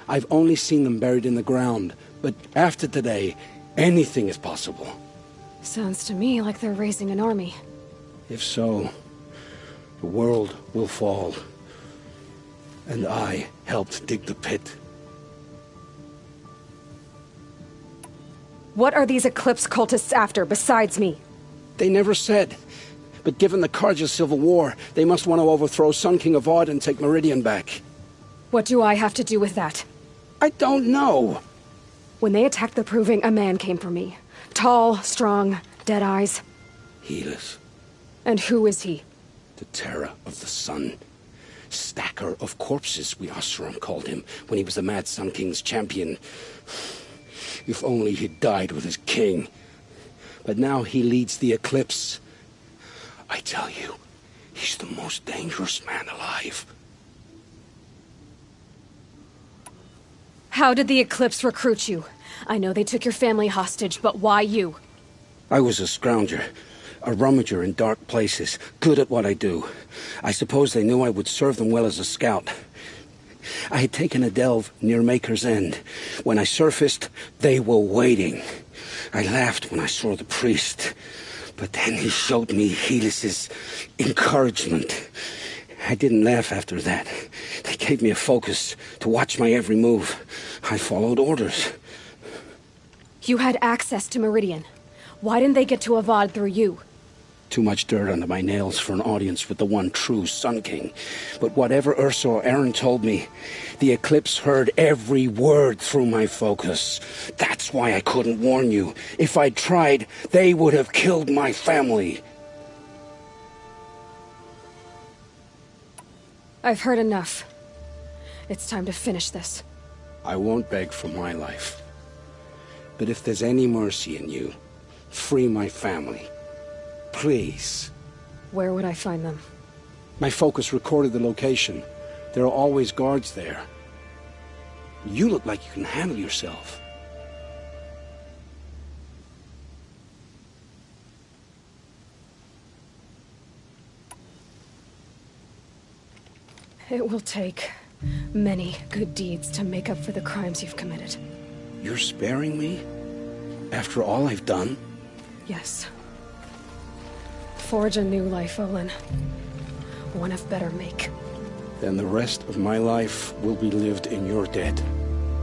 I've only seen them buried in the ground, but after today, anything is possible. Sounds to me like they're raising an army. If so, the world will fall. And I helped dig the pit. What are these Eclipse cultists after, besides me? They never said. But given the Carja civil war, they must want to overthrow Sun King of Odd and take Meridian back. What do I have to do with that? I don't know. When they attacked the Proving, a man came for me. Tall, strong, dead eyes. Helis. And who is he? The terror of the sun. Stacker of corpses, we Oseram called him, when he was the Mad Sun King's champion. If only he'd died with his king. But now he leads the Eclipse. I tell you, he's the most dangerous man alive. How did the Eclipse recruit you? I know they took your family hostage, but why you? I was a scrounger, a rummager in dark places, good at what I do. I suppose they knew I would serve them well as a scout. I had taken a delve near Maker's End. When I surfaced, they were waiting. I laughed when I saw the priest, but then he showed me Helis's encouragement. I didn't laugh after that. They gave me a focus to watch my every move. I followed orders. You had access to Meridian. Why didn't they get to Avad through you? Too much dirt under my nails for an audience with the one true Sun King. But whatever Ursa or Aaron told me, the Eclipse heard every word through my focus. That's why I couldn't warn you. If I'd tried, they would have killed my family. I've heard enough. It's time to finish this. I won't beg for my life. But if there's any mercy in you, free my family. Please. Where would I find them? My focus recorded the location. There are always guards there. You look like you can handle yourself. It will take many good deeds to make up for the crimes you've committed. You're sparing me? After all I've done? Yes. Forge a new life, Olin. One of better make. Then the rest of my life will be lived in your debt.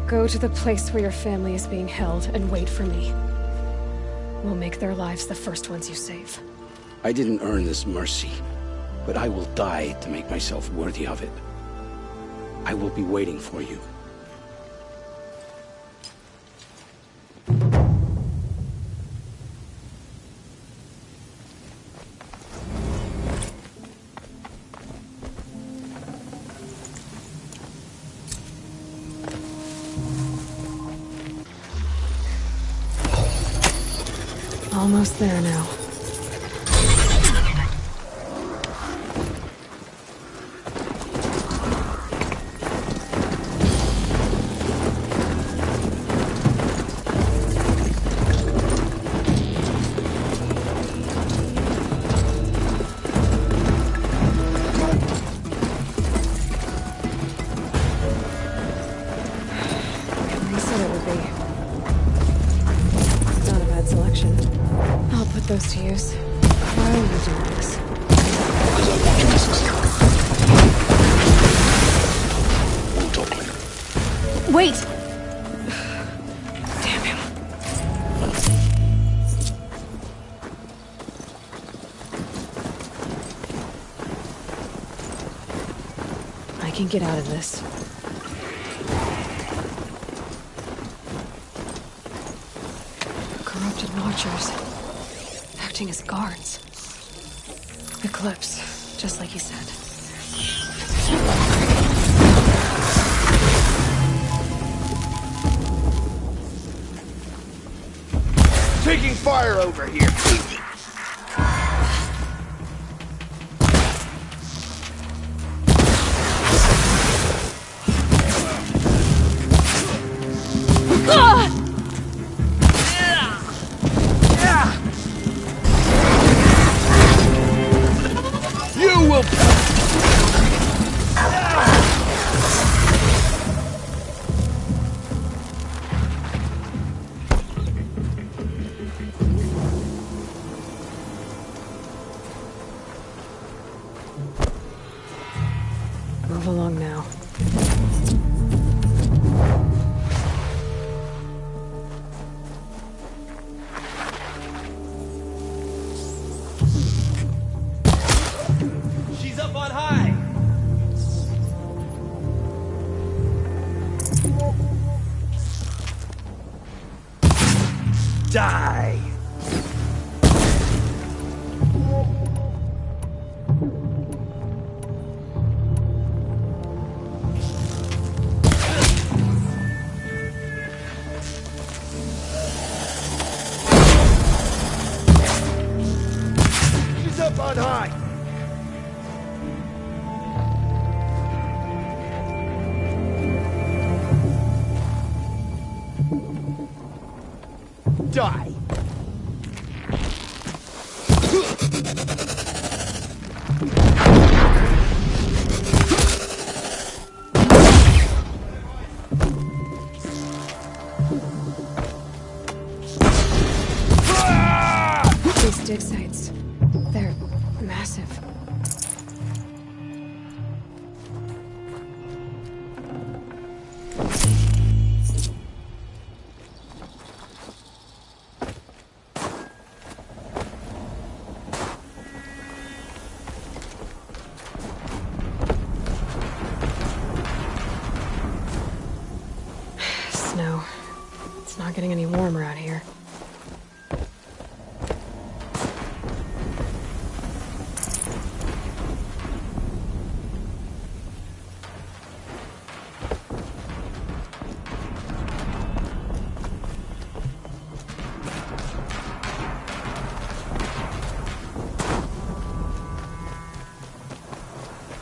Go to the place where your family is being held and wait for me. We'll make their lives the first ones you save. I didn't earn this mercy, but I will die to make myself worthy of it. I will be waiting for you. Almost there now. They said it would be. Not a bad selection. I'll put those to use. Why are you doing this? Because I want you to succeed. We'll talk later. Wait! Damn him. I can get out of this. Corrupted Watchers. Acting as guards. Eclipse, just like he said. Taking fire over here. You will. Move along now. She's up on high. Die. She's up on high. Die. These dig sites, they're massive. warm around here.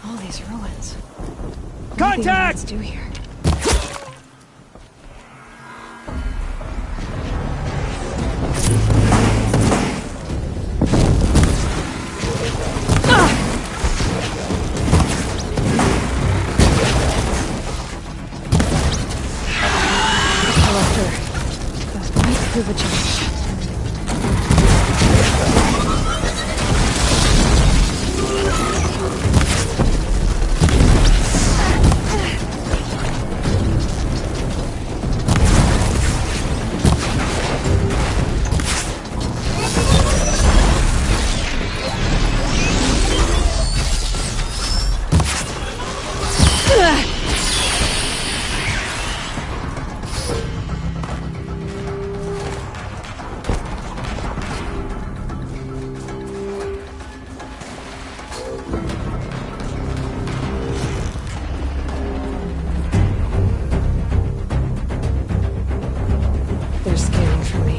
All these ruins. Contact! Let's do here. Prove a chance. They're scanning for me.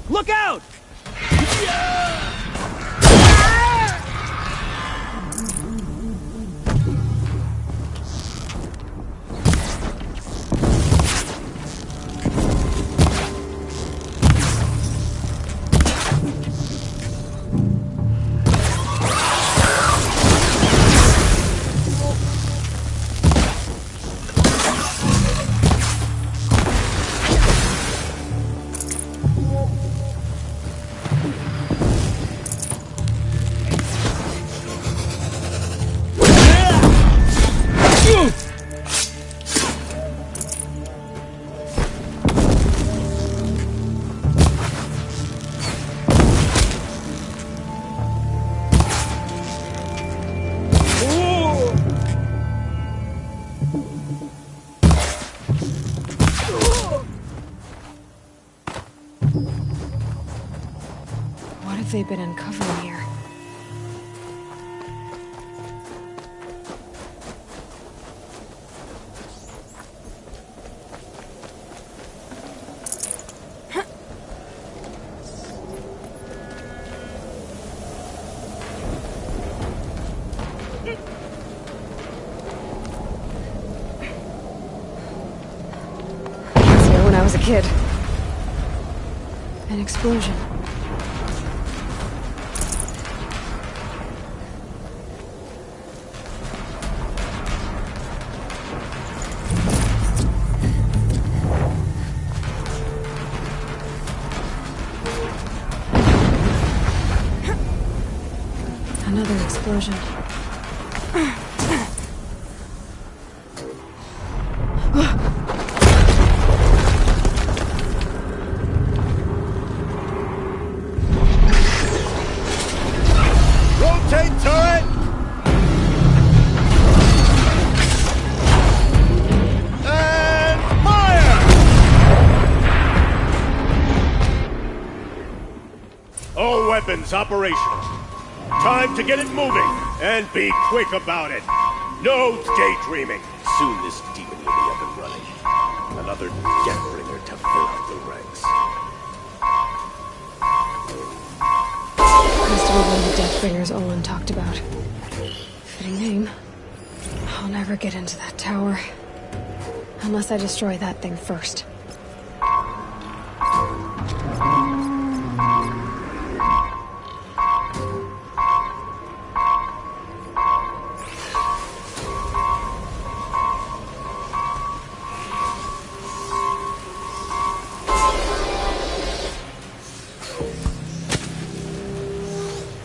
Look out! What have they been uncovering here? When I was a kid. An explosion. Another explosion. Rotate turret! And fire! All weapons operational. Time to get it moving, and be quick about it. No daydreaming. Soon this demon will be up and running. Another deathbringer to fill out the ranks. Must have been one of the Deathbringers Olin talked about. Fitting name. I'll never get into that tower. Unless I destroy that thing first.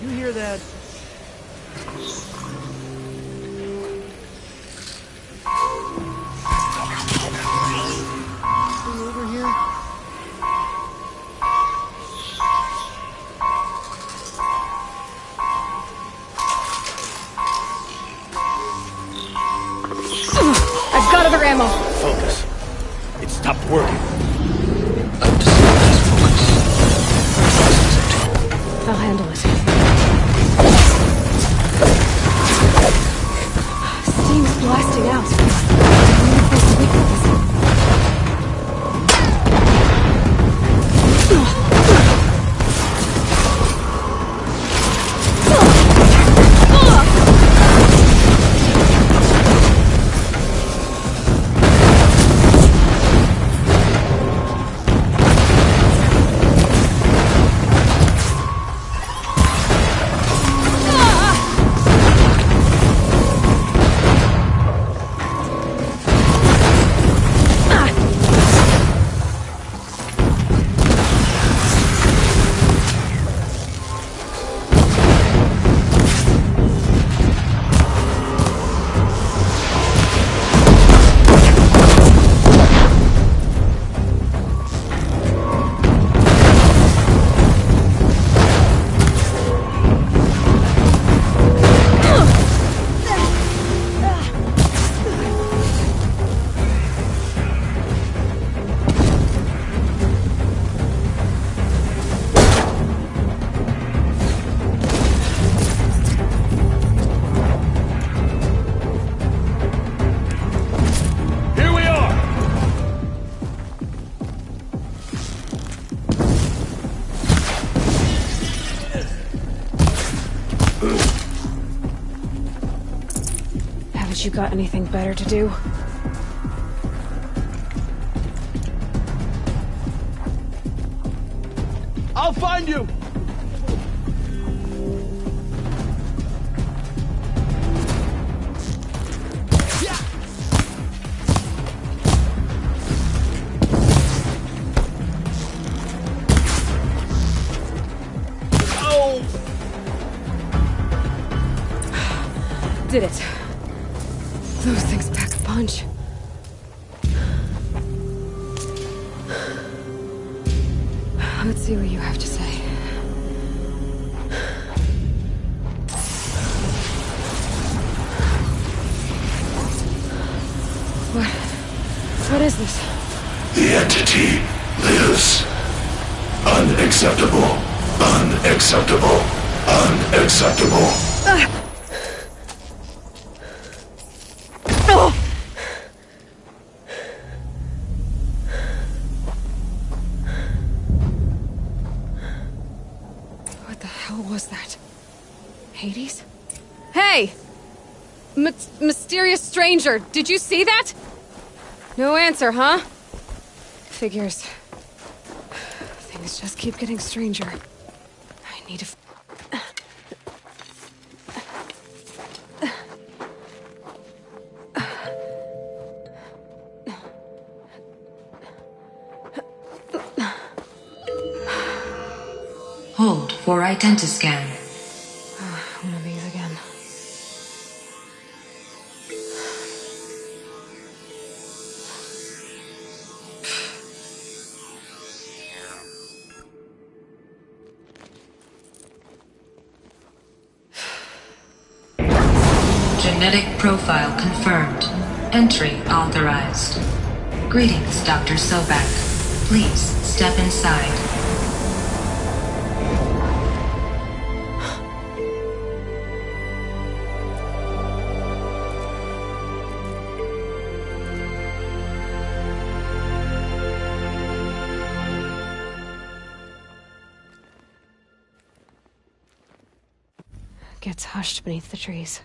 You hear that? Over here? I've got other ammo! Focus. It stopped working. I'll handle it. Steam's blasting out. Where's the weakness? You got anything better to do? I'll find you! Did it. Those things pack a punch. Let's see what you have to say. What is this? The entity lives. Unacceptable. Unacceptable. Unacceptable. What the hell was that? Hades? Hey! Mysterious stranger, did you see that? No answer, huh? Figures. Things just keep getting stranger. I need to... Hold for identiscan. One of these again. Genetic profile confirmed. Entry authorized. Greetings, Dr. Sobek. Please step inside. gets hushed beneath the trees.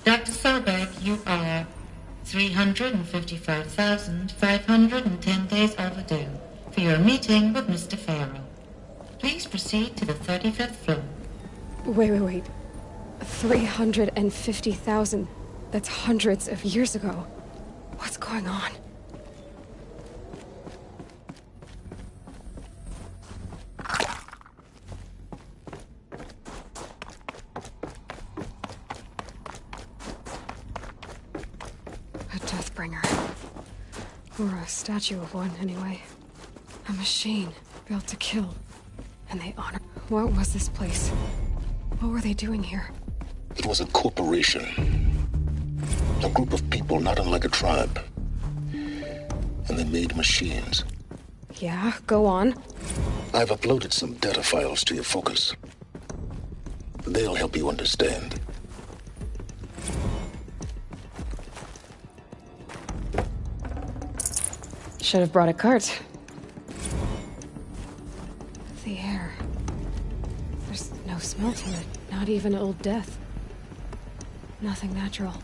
Dr. Sobek, you are 355,510 days overdue for your meeting with Mr. Farrell. Please proceed to the 35th floor. Wait. 350,000. That's hundreds of years ago. What's going on? A Deathbringer. Or a statue of one, anyway. A machine built to kill. And they honor... What was this place? What were they doing here? It was a corporation. A group of people not unlike a tribe. And they made machines. Yeah, go on. I've uploaded some data files to your focus. They'll help you understand. Should have brought a cart. The air. There's no smell to it. Not even old death. Nothing natural.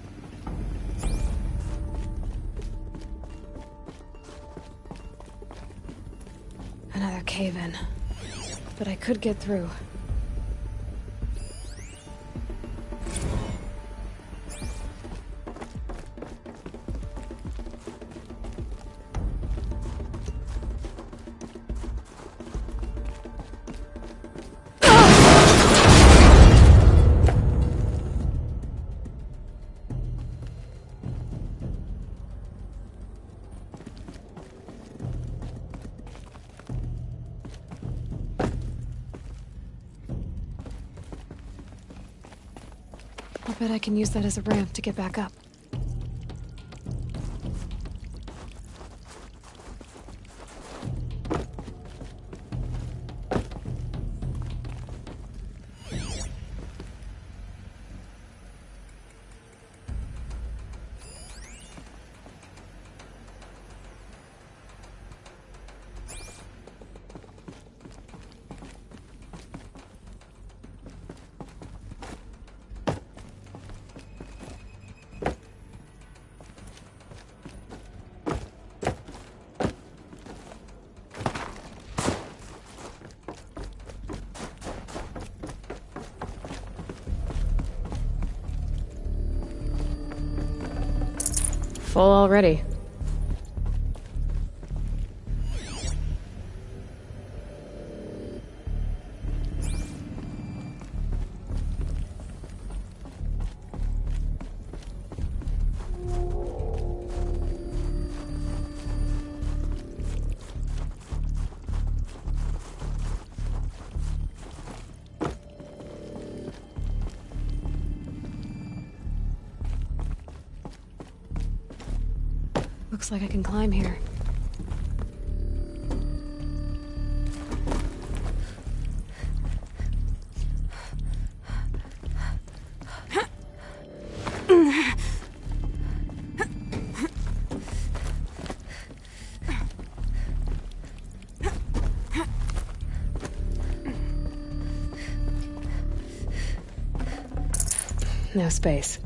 Another cave-in. But I could get through. I'll bet I can use that as a ramp to get back up. Full already. Looks like I can climb here. No space.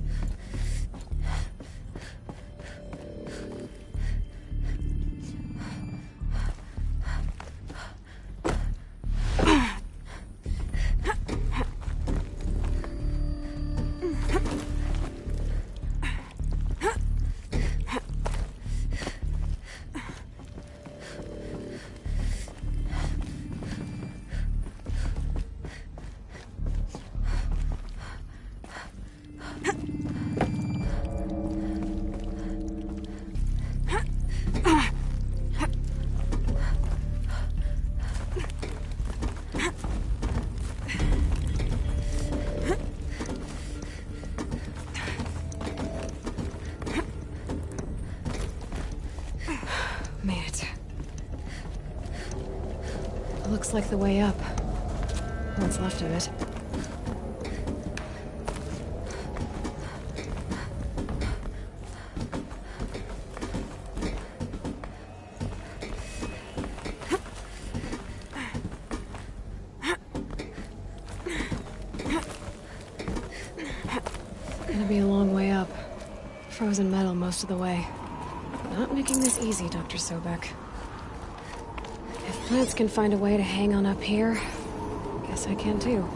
Looks like the way up. What's left of it. Frozen metal most of the way. Not making this easy, Dr. Sobek. If plants can find a way to hang on up here, guess I can too.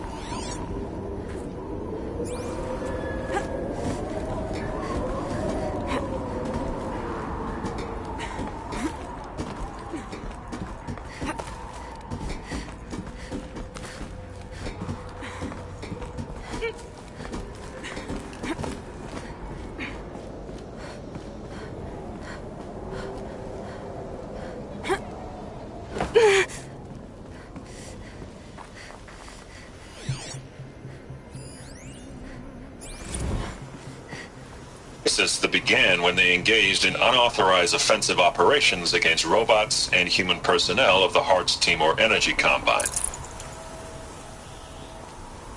That began when they engaged in unauthorized offensive operations against robots and human personnel of the Hearts Timor Energy Combine.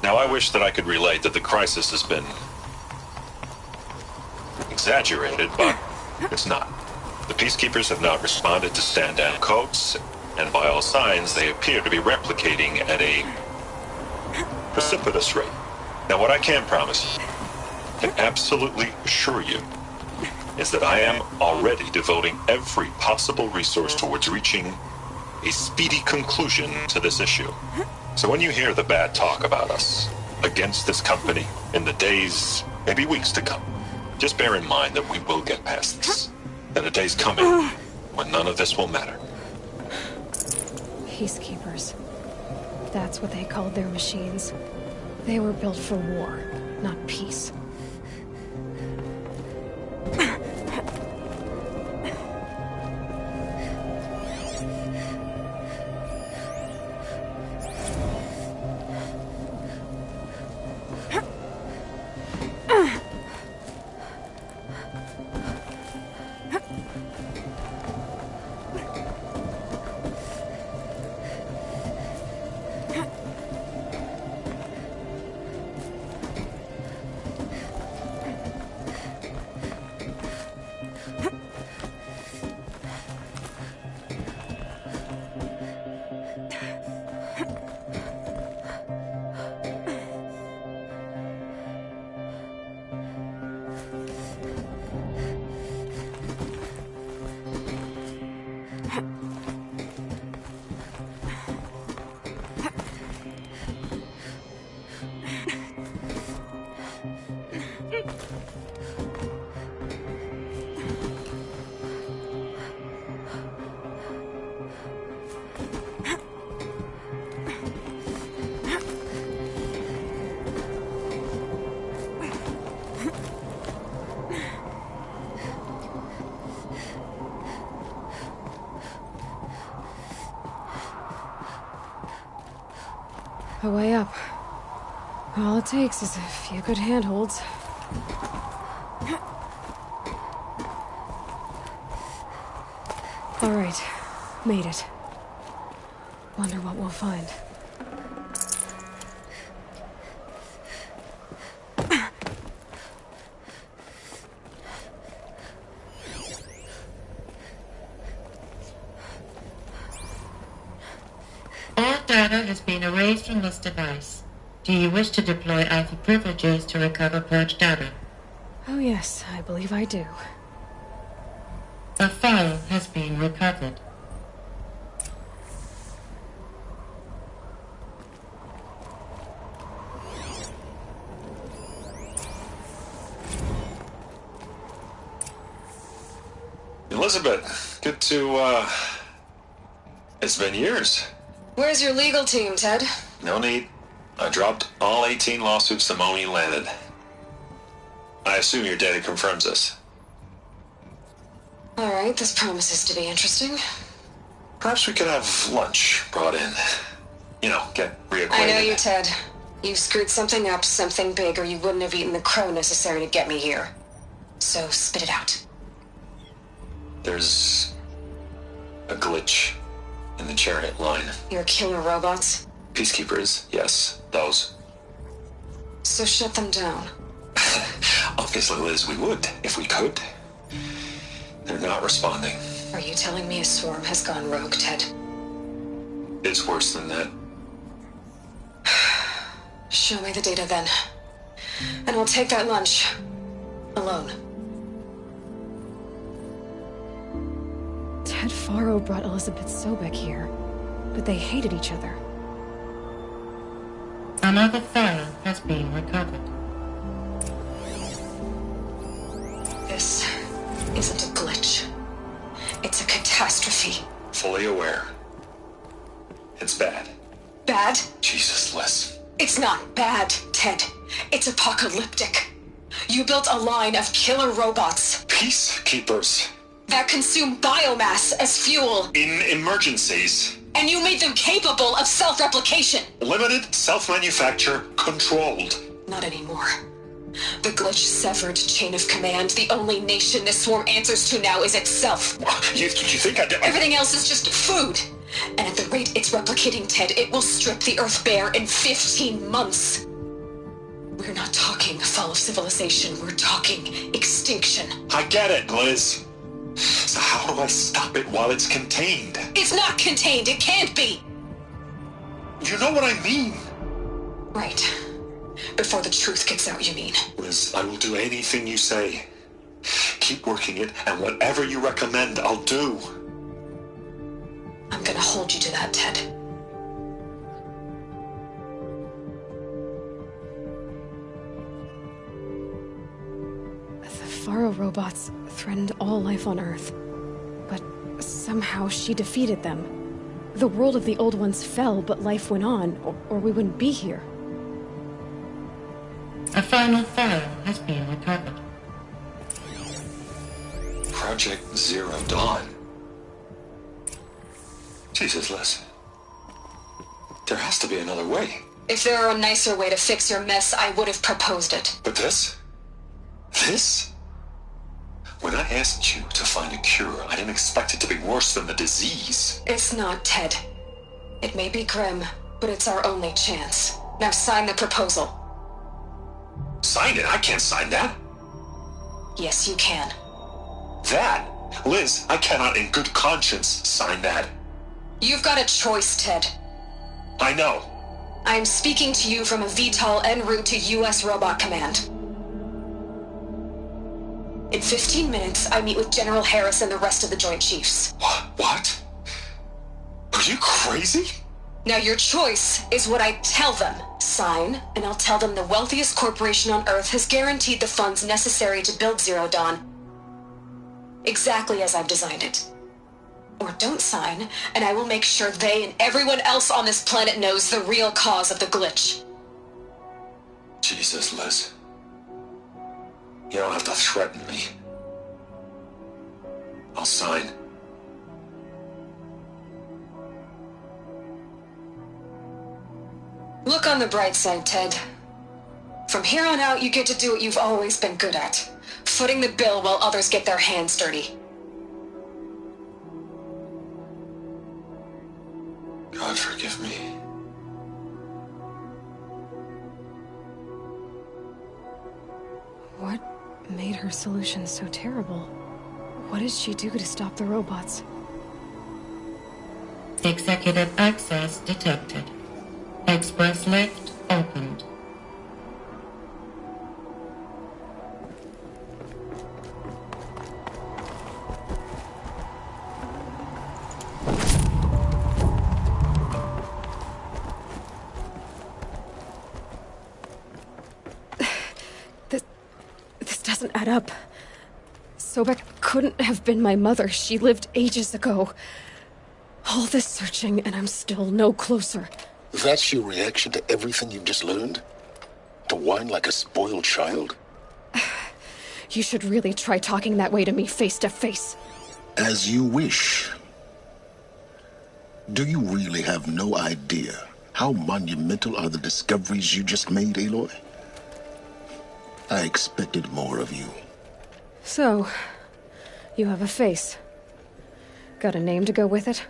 Now, I wish that I could relate that the crisis has been exaggerated, but it's not. The Peacekeepers have not responded to stand-down codes, and by all signs, they appear to be replicating at a precipitous rate. Now, what I can promise you, can absolutely assure you, is that I am already devoting every possible resource towards reaching a speedy conclusion to this issue. So when you hear the bad talk about us against this company in the days, maybe weeks to come, just bear in mind that we will get past this. That a day's coming when none of this will matter. Peacekeepers. That's what they called their machines. They were built for war, not peace. A way up. All it takes is a few good handholds. All right, made it. Wonder what we'll find. Data has been erased from this device. Do you wish to deploy Alpha privileges to recover purged data? Oh yes, I believe I do. A file has been recovered. Elizabeth, good to, it's been years. Where's your legal team, Ted? No need. I dropped all 18 lawsuits the moment you landed. I assume your data confirms this. All right, this promises to be interesting. Perhaps we could have lunch brought in. You know, get reacquainted. I know you, Ted. You screwed something up, something big, or you wouldn't have eaten the crow necessary to get me here. So spit it out. There's a glitch in the chariot line. Your killer robots? Peacekeepers, yes, those. So shut them down. Obviously, Liz, we would, if we could. They're not responding. Are you telling me a swarm has gone rogue, Ted? It's worse than that. Show me the data then. And I'll take that lunch. Alone. Ted Faro brought Elizabeth Sobek here, but they hated each other. Another file has been recovered. This isn't a glitch. It's a catastrophe. Fully aware. It's bad. Bad? Jesus, Liz. It's not bad, Ted. It's apocalyptic. You built a line of killer robots. Peacekeepers. That consume biomass as fuel. In emergencies. And you made them capable of self-replication. Limited, self-manufacture, controlled. Not anymore. The glitch severed chain of command. The only nation this swarm answers to now is itself. You think I did? Everything else is just food. And at the rate it's replicating, Ted, it will strip the Earth bare in 15 months. We're not talking fall of civilization. We're talking extinction. I get it, Liz. So how do I stop it while it's contained? It's not contained. It can't be. You know what I mean. Right. Before the truth gets out, you mean? Liz, I will do anything you say. Keep working it, and whatever you recommend, I'll do. I'm gonna hold you to that, Ted. The Faro robots threatened all life on Earth, but somehow she defeated them. The world of the old ones fell, but life went on, or we wouldn't be here. A final file has been recovered. Project Zero Dawn. Jesus, Liz. There has to be another way. If there were a nicer way to fix your mess, I would have proposed it. But this? This? When I asked you to find a cure, I didn't expect it to be worse than the disease. It's not, Ted. It may be grim, but it's our only chance. Now sign the proposal. Sign it? I can't sign that. Yes, you can. That? Liz, I cannot in good conscience sign that. You've got a choice, Ted. I know. I am speaking to you from a VTOL en route to U.S. Robot Command. In 15 minutes, I meet with General Harris and the rest of the Joint Chiefs. What? Are you crazy? Now your choice is what I tell them. Sign, and I'll tell them the wealthiest corporation on Earth has guaranteed the funds necessary to build Zero Dawn. Exactly as I've designed it. Or don't sign, and I will make sure they and everyone else on this planet knows the real cause of the glitch. Jesus, Liz. You don't have to threaten me. I'll sign. Look on the bright side, Ted. From here on out, you get to do what you've always been good at. Footing the bill while others get their hands dirty. God forgive me. What made her solution so terrible? What did she do to stop the robots? Executive access detected. Express lift opened. This doesn't add up. Sobek couldn't have been my mother. She lived ages ago. All this searching, and I'm still no closer. That's your reaction to everything you've just learned? To whine like a spoiled child? You should really try talking that way to me face to face. As you wish. Do you really have no idea how monumental are the discoveries you just made, Aloy? I expected more of you. So, you have a face. Got a name to go with it?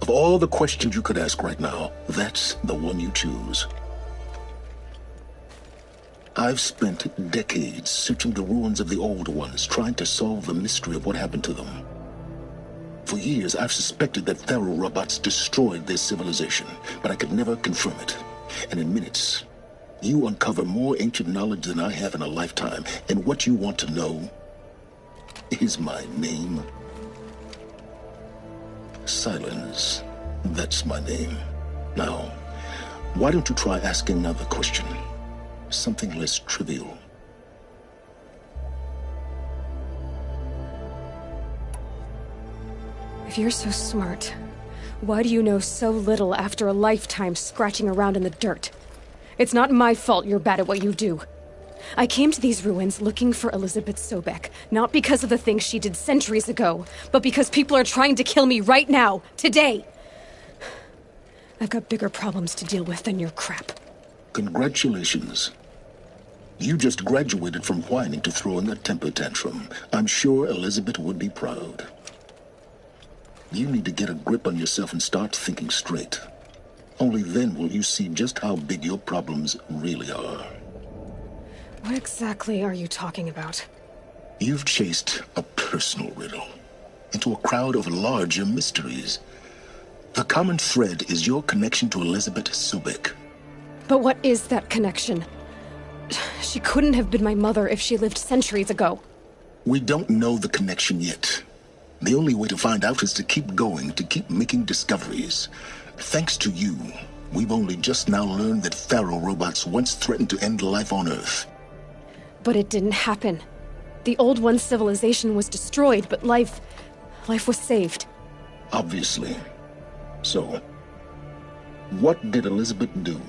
Of all the questions you could ask right now, that's the one you choose. I've spent decades searching the ruins of the old ones, trying to solve the mystery of what happened to them. For years, I've suspected that Faro robots destroyed their civilization, but I could never confirm it. And in minutes, you uncover more ancient knowledge than I have in a lifetime, and what you want to know is my name. Silence. That's my name. Now, why don't you try asking another question? Something less trivial. If you're so smart, why do you know so little after a lifetime scratching around in the dirt? It's not my fault you're bad at what you do. I came to these ruins looking for Elizabeth Sobek, not because of the things she did centuries ago, but because people are trying to kill me right now, today. I've got bigger problems to deal with than your crap. Congratulations. You just graduated from whining to throwing a temper tantrum. I'm sure Elizabeth would be proud. You need to get a grip on yourself and start thinking straight. Only then will you see just how big your problems really are. What exactly are you talking about? You've chased a personal riddle into a crowd of larger mysteries. The common thread is your connection to Elizabeth Sobek. But what is that connection? She couldn't have been my mother if she lived centuries ago. We don't know the connection yet. The only way to find out is to keep going, to keep making discoveries. Thanks to you, we've only just now learned that Pharaoh robots once threatened to end life on Earth. But it didn't happen. The Old One's civilization was destroyed, but life was saved. Obviously. So, what did Elizabeth do?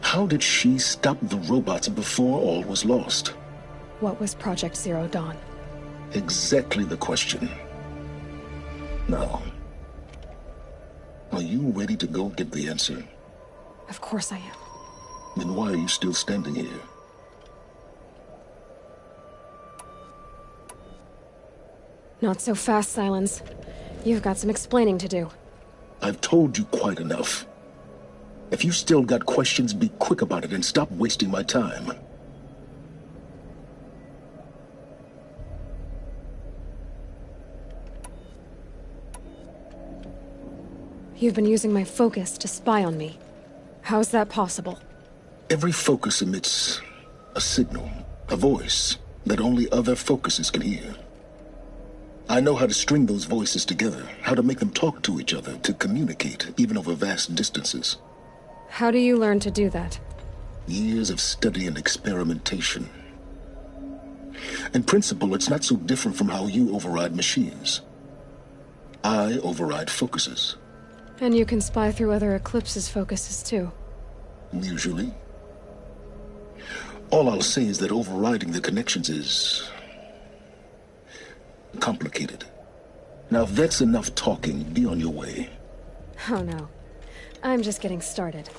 How did she stop the robots before all was lost? What was Project Zero Dawn? Exactly the question. Now, are you ready to go get the answer? Of course I am. Then why are you still standing here? Not so fast, Silence. You've got some explaining to do. I've told you quite enough. If you still got questions, be quick about it and stop wasting my time. You've been using my focus to spy on me. How's that possible? Every focus emits a signal, a voice, that only other focuses can hear. I know how to string those voices together, how to make them talk to each other, to communicate, even over vast distances. How do you learn to do that? Years of study and experimentation. In principle, it's not so different from how you override machines. I override focuses. And you can spy through other Eclipse's focuses, too. Usually. All I'll say is that overriding the connections is complicated. Now, if that's enough talking, be on your way. Oh no. I'm just getting started.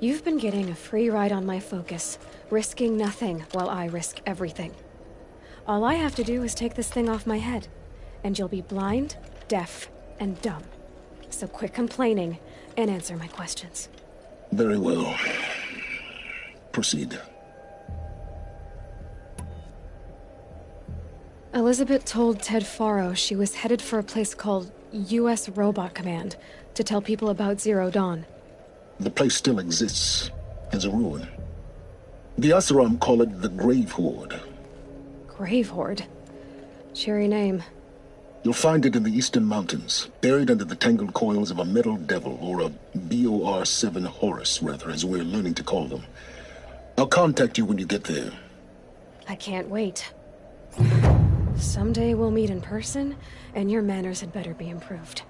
You've been getting a free ride on my focus, risking nothing while I risk everything. All I have to do is take this thing off my head, and you'll be blind, deaf, and dumb. So quit complaining and answer my questions. Very well. Proceed. Elizabeth told Ted Faro she was headed for a place called U.S. Robot Command to tell people about Zero Dawn. The place still exists as a ruin. The Oseram call it the Grave Horde. Grave Horde? Cheery name. You'll find it in the Eastern Mountains, buried under the tangled coils of a metal devil, or a BOR-7 Horus, rather, as we're learning to call them. I'll contact you when you get there. I can't wait. Someday we'll meet in person, and your manners had better be improved.